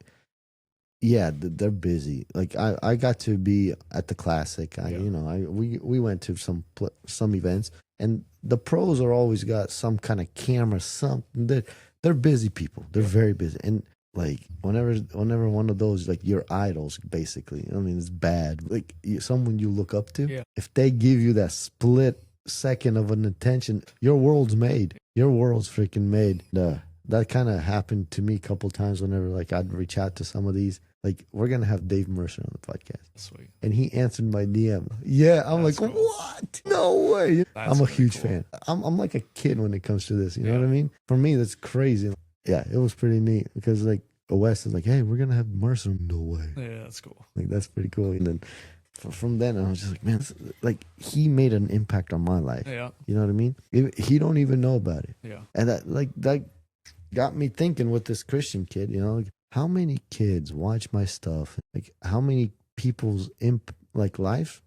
they're busy. Like I got to be at the Classic. We went to some events, and the pros are always got some kind of camera. Something they're busy people. They're very busy, and like whenever one of those, like, your idols, basically. I mean, it's bad. Like someone you look up to. If they give you that split second of an attention, your world's made. Your world's freaking made. That kind of happened to me a couple times whenever, like, I'd reach out to some of these. Like, we're going to have Dave Mercer on the podcast. Sweet. And he answered my DM. Yeah, I'm like, cool. What? No way. I'm a huge fan. I'm like a kid when it comes to this. You know what I mean? For me, that's crazy. Yeah, it was pretty neat because, like, Wes is like, hey, we're going to have Mercer. No way. Yeah, that's cool. Like, that's pretty cool. And then from then, I was just like, man, like, he made an impact on my life. Yeah. You know what I mean? He don't even know about it. Yeah. And that got me thinking with this Christian kid, you know, like, how many kids watch my stuff? Like, how many people's life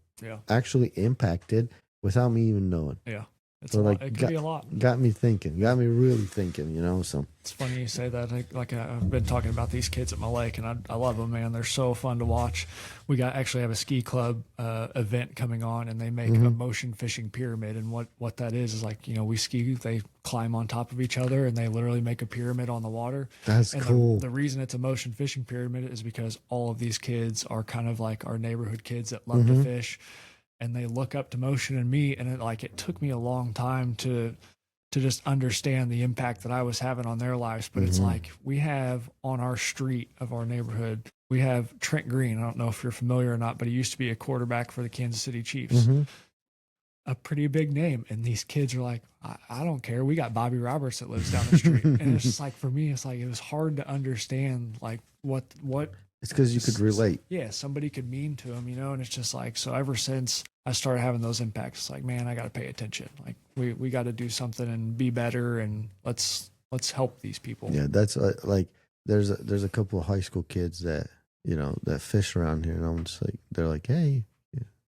actually impacted without me even knowing? Yeah. It's it could be a lot. Got me thinking. Got me really thinking, you know. So it's funny you say that. Like I've been talking about these kids at my lake, and I love them, man. They're so fun to watch. We actually have a ski club event coming on, and they make a motion fishing pyramid. And what that is like, you know, we ski, they climb on top of each other, and they literally make a pyramid on the water. That's cool. The reason it's a motion fishing pyramid is because all of these kids are kind of like our neighborhood kids that love to fish. And they look up to Motion and me, and it took me a long time to just understand the impact that I was having on their lives. But it's like, we have on our street of our neighborhood, we have Trent Green. I don't know if you're familiar or not, but he used to be a quarterback for the Kansas City Chiefs. A pretty big name. And these kids are like, I don't care. We got Bobby Roberts that lives down the street. And it's just like, for me, it's like, it was hard to understand, like, what it's because you could relate. Yeah, somebody could mean to him, you know, and it's just like, so ever since I started having those impacts, it's like, man, I got to pay attention. Like, we got to do something and be better, and let's help these people. Yeah, that's like, there's a couple of high school kids that, you know, that fish around here, and I'm just like, they're like, hey,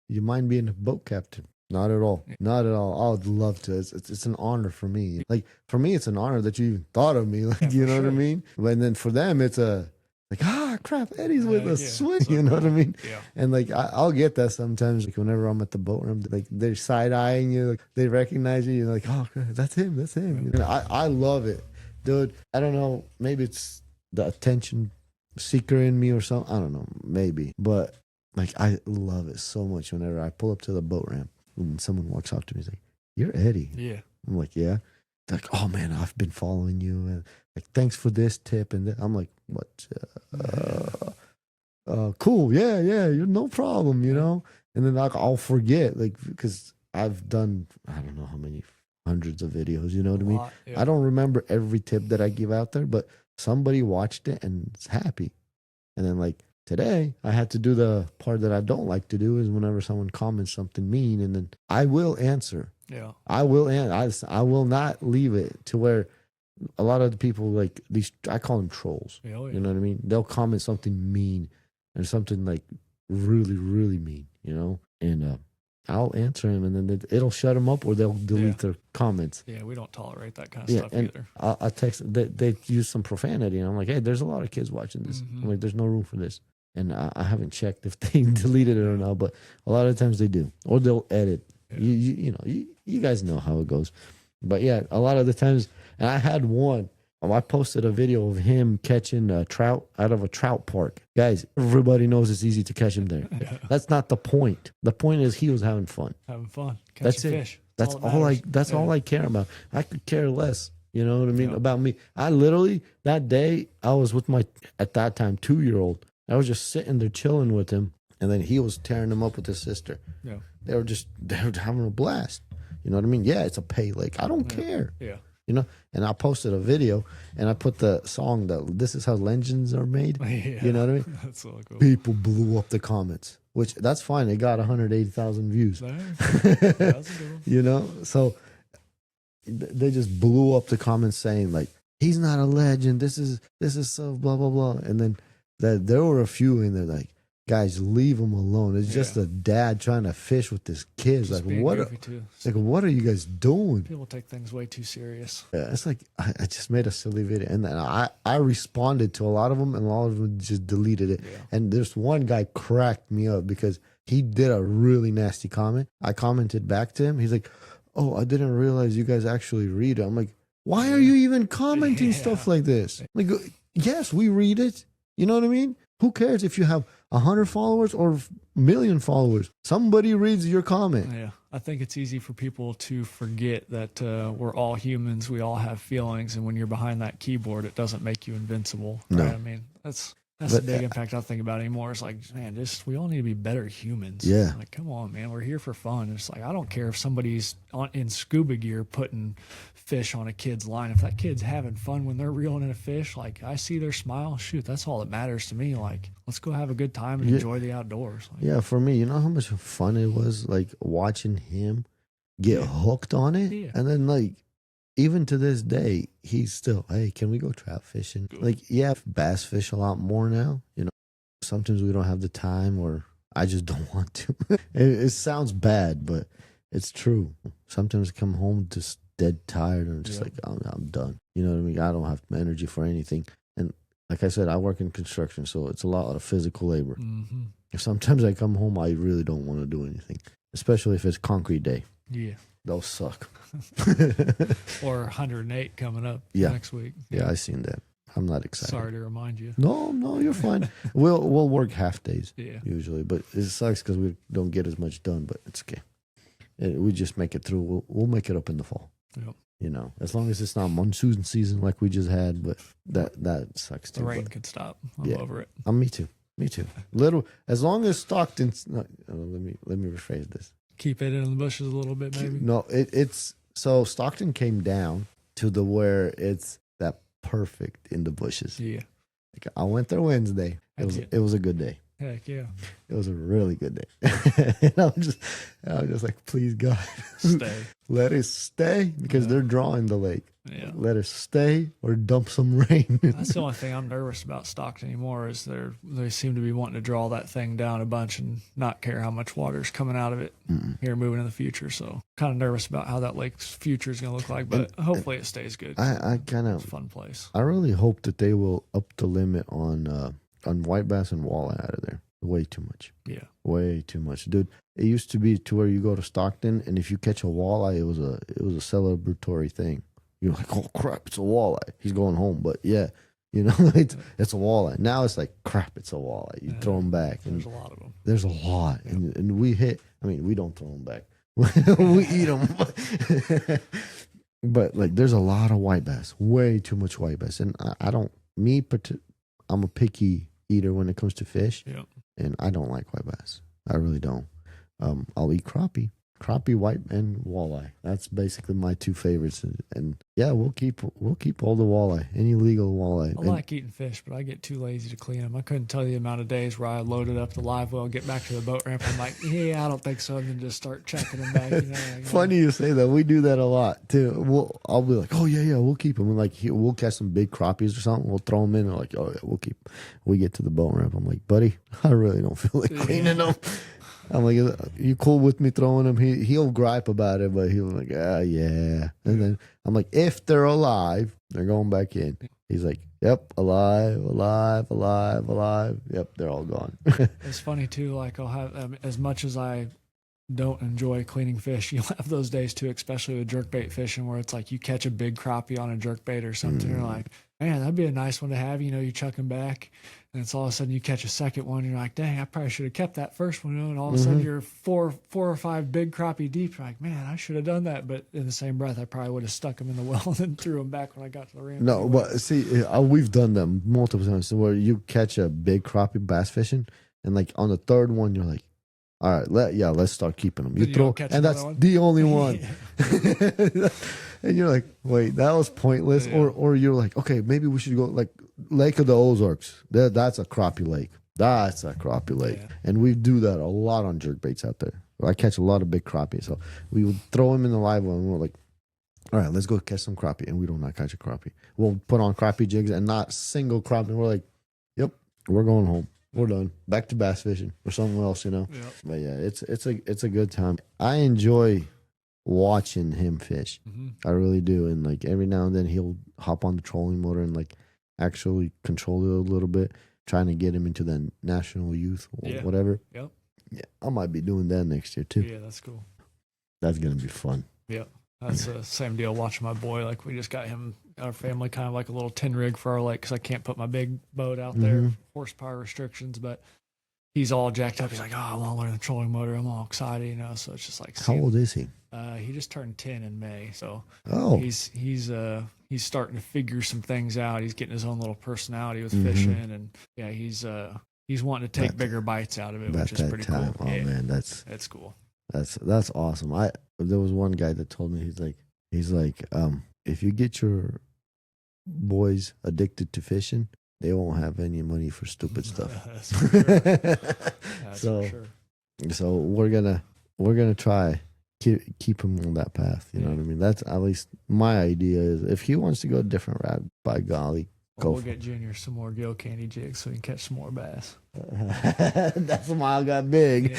you mind being a boat captain? Not at all. Not at all. I would love to. It's an honor for me. Like, for me, it's an honor that you even thought of me. Like, you know what I mean? And then for them, it's like, crap, Eddie's with us. Sweet, you know what I mean? Yeah. And like, I'll get that sometimes. Like, whenever I'm at the boat room, like, they're side eyeing you, like, they recognize you. You're like, oh, crap, that's him. You know, I love it, dude. I don't know. Maybe it's the attention seeker in me or something. I don't know. Maybe, but like, I love it so much. Whenever I pull up to the boat ramp and someone walks up to me, he's like, "You're Eddie." Yeah. I'm like, yeah. They're like, oh man, I've been following you, and like, thanks for this tip. And I'm like, what? Cool. Yeah. You're no problem, you know? And then I'll forget, like, because I've done, I don't know how many hundreds of videos, you know what I mean? Yeah. I don't remember every tip that I give out there, but somebody watched it and is happy. And then, like, today, I had to do the part that I don't like to do, is whenever someone comments something mean, and then I will answer. Yeah, I will I will not leave it to where a lot of the people, like, these, I call them trolls. Yeah. You know what I mean? They'll comment something mean and something like really, really mean, you know? And I'll answer them, and then it'll shut them up, or they'll delete their comments. Yeah, we don't tolerate that kind of stuff either. I text, they use some profanity, and I'm like, hey, there's a lot of kids watching this. I'm like, there's no room for this. And I haven't checked if they deleted it or not, but a lot of times they do, or they'll edit. Yeah. You know, you guys know how it goes. But yeah, a lot of the times, and I had one I posted a video of him catching a trout out of a trout park. Guys, everybody knows it's easy to catch him there. Yeah. That's not the point. The point is he was having fun. Having fun. That's Catching it. fish. That's all I care about. I could care less. You know what I mean? Yeah. About me. I literally, that day, I was with my, at that time, 2-year-old. I was just sitting there chilling with him. And then he was tearing them up with his sister. Yeah. They were having a blast. You know what I mean? Yeah, it's a pay lake. I don't care. Yeah. You know? And I posted a video and I put the song that this is how legends are made. Yeah. You know what I mean? That's so cool. People blew up the comments, which that's fine. They got 180,000 views. That's a good one. You know? So they just blew up the comments saying like, he's not a legend. This is so blah, blah, blah. And then there were a few in there like, guys, leave him alone. It's just a dad trying to fish with his kids. Just like being what? goofy, too. Like what are you guys doing? People take things way too serious. Yeah, it's like I just made a silly video, and then I responded to a lot of them, and a lot of them just deleted it. Yeah. And there's one guy cracked me up because he did a really nasty comment. I commented back to him. He's like, "Oh, I didn't realize you guys actually read it." I'm like, "Why are you even commenting stuff like this?" Like, yes, we read it. You know what I mean? Who cares if you have 100 followers or 1,000,000 followers? Somebody reads your comment. Yeah. I think it's easy for people to forget that we're all humans. We all have feelings. And when you're behind that keyboard, it doesn't make you invincible. Right? No. I mean, that's the big impact I think about anymore. It's like, man, we all need to be better humans. Yeah. Like, come on, man. We're here for fun. It's like, I don't care if somebody's in scuba gear putting fish on a kid's line. If that kid's having fun when they're reeling in a fish, like I see their smile, shoot, that's all that matters to me. Like, let's go have a good time and enjoy the outdoors. Like, Yeah, for me, you know how much fun it was, like watching him get hooked on it, and then like even to this day, he's still, hey, can we go trout fishing? Like, yeah, bass fish a lot more now. You know, sometimes we don't have the time, or I just don't want to. It sounds bad, but it's true. Sometimes I come home just dead tired, and I'm just like, I'm done. You know what I mean? I don't have energy for anything. And like I said, I work in construction, so it's a lot of physical labor. Mm-hmm. Sometimes I come home, I really don't want to do anything, especially if it's concrete day. Yeah. They'll suck. Or 108 coming up next week. Yeah, I seen that. I'm not excited. Sorry to remind you. No, you're fine. We'll work half days usually, but it sucks because we don't get as much done. But it's okay. We just make it through. We'll make it up in the fall. Yep. You know, as long as it's not monsoon season like we just had. But that sucks too. The rain could stop. I'm over it. Me too. Little as long as Stockton's. No, let me rephrase this. Keep it in the bushes a little bit, maybe. No, it's so Stockton came down to the where it's that perfect in the bushes. Yeah. Like, I went there Wednesday. It was a good day. Heck yeah. It was a really good day. And I'm just like, please God, stay. Let it stay because they're drawing the lake. Yeah. Let it stay or dump some rain. That's the only thing I'm nervous about Stockton anymore is they seem to be wanting to draw that thing down a bunch and not care how much water's coming out of it here moving in the future. So kind of nervous about how that lake's future is going to look like, but hopefully it stays good. I kind of it's a fun place. I really hope that they will up the limit on white bass and walleye out of there. Way too much. Yeah. Way too much. Dude, it used to be to where you go to Stockton and if you catch a walleye, it was a celebratory thing. You're like, oh crap, it's a walleye. He's going home. But yeah, you know, it's a walleye. Now it's like, crap, it's a walleye. You throw them back. And there's a lot of them. There's a lot. Yeah. And we we don't throw them back. We eat them. But like, there's a lot of white bass. Way too much white bass. And I'm a picky eater when it comes to fish. Yeah. And I don't like white bass. I really don't. I'll eat crappie, white, and walleye. That's basically my two favorites. And yeah, we'll keep all the walleye, any legal walleye. I like eating fish, but I get too lazy to clean them. I couldn't tell you the amount of days where I loaded up the live well, get back to the boat ramp. I'm like, yeah, I don't think so. And then just start checking them back. You know, like, funny you say that. We do that a lot too. I'll be like, oh yeah, we'll keep them. And like, we'll catch some big crappies or something. We'll throw them in. And like, oh yeah, we'll keep. We get to the boat ramp. I'm like, buddy, I really don't feel like cleaning them. I'm like, you cool with me throwing them? He'll gripe about it, but he'll be like, yeah. And then I'm like, if they're alive, they're going back in. He's like, yep, alive. Yep, they're all gone. It's funny too. Like I'll have as much as I don't enjoy cleaning fish, you'll have those days too, especially with jerkbait fishing, where it's like you catch a big crappie on a jerkbait or something. You're like, man, that'd be a nice one to have. You know, you chuck them back, and it's all of a sudden you catch a second one. And you're like, dang, I probably should have kept that first one. You know, and all of a sudden you're four or five big crappie deep. You're like, man, I should have done that. But in the same breath, I probably would have stuck them in the well and then threw them back when I got to the ramp. No, anyway. but see, we've done them multiple times where you catch a big crappie bass fishing, and like on the third one, you're like, all right, let's start keeping them. You Then you throw, don't catch and that's another one? the only one. And you're like, wait, that was pointless. Yeah. Or you're like, okay, maybe we should go like Lake of the Ozarks. That's a crappie lake. That's a crappie lake. Yeah. And we do that a lot on jerk baits out there. I catch a lot of big crappie. So we would throw them in the live one, and we're like, all right, let's go catch some crappie. And we do not catch a crappie. We'll put on crappie jigs and not single crappie. We're like, yep, we're going home. We're done. Back to bass fishing or something else, you know. Yep. But yeah, it's a good time. I enjoy watching him fish. Mhm. I really do. And like every now and then he'll hop on the trolling motor and like actually control it a little bit, trying to get him into the national youth or Yeah. whatever. Yep. Yeah, I might be doing that next year too. Yeah, that's cool. That's gonna be fun. Yep. That's the same deal. Watching my boy, like we just got him, our family, kind of like a little 10 rig for our lake because I can't put my big boat out there, horsepower restrictions. But he's all jacked up. He's like, "Oh, I want to learn the trolling motor." I'm all excited, you know. So it's just like, How old is he? He just turned 10 in May, so Oh, he's starting to figure some things out. He's getting his own little personality with fishing, and yeah, he's wanting to take About- bigger bites out of it, about which is that pretty time. cool. Oh Yeah, man, that's cool. awesome. There was one guy that told me he's like if you get your boys addicted to fishing, they won't have any money for stupid stuff. That's for sure. That's So- for sure. So we're gonna try keep him on that path. You know what I mean? That's at least my idea. Is if he wants to go a different route, by golly, Well, go we'll for get Junior some more gill candy jigs so he can catch some more bass. it. That's why I got big.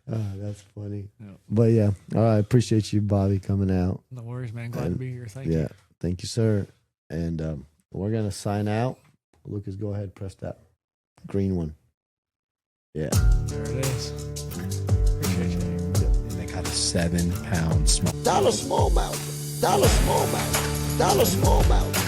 That's funny. Yeah. But yeah, all right. Appreciate you, Bobby, coming out. No worries, man. Glad to be here. Thank Yeah, you. thank you, sir. And we're gonna sign out. Lucas, go ahead, press that green one. Yeah. There it is. Appreciate you. And they got a 7-pound small. Dollar smallmouth. Dollar smallmouth. Dollar smallmouth.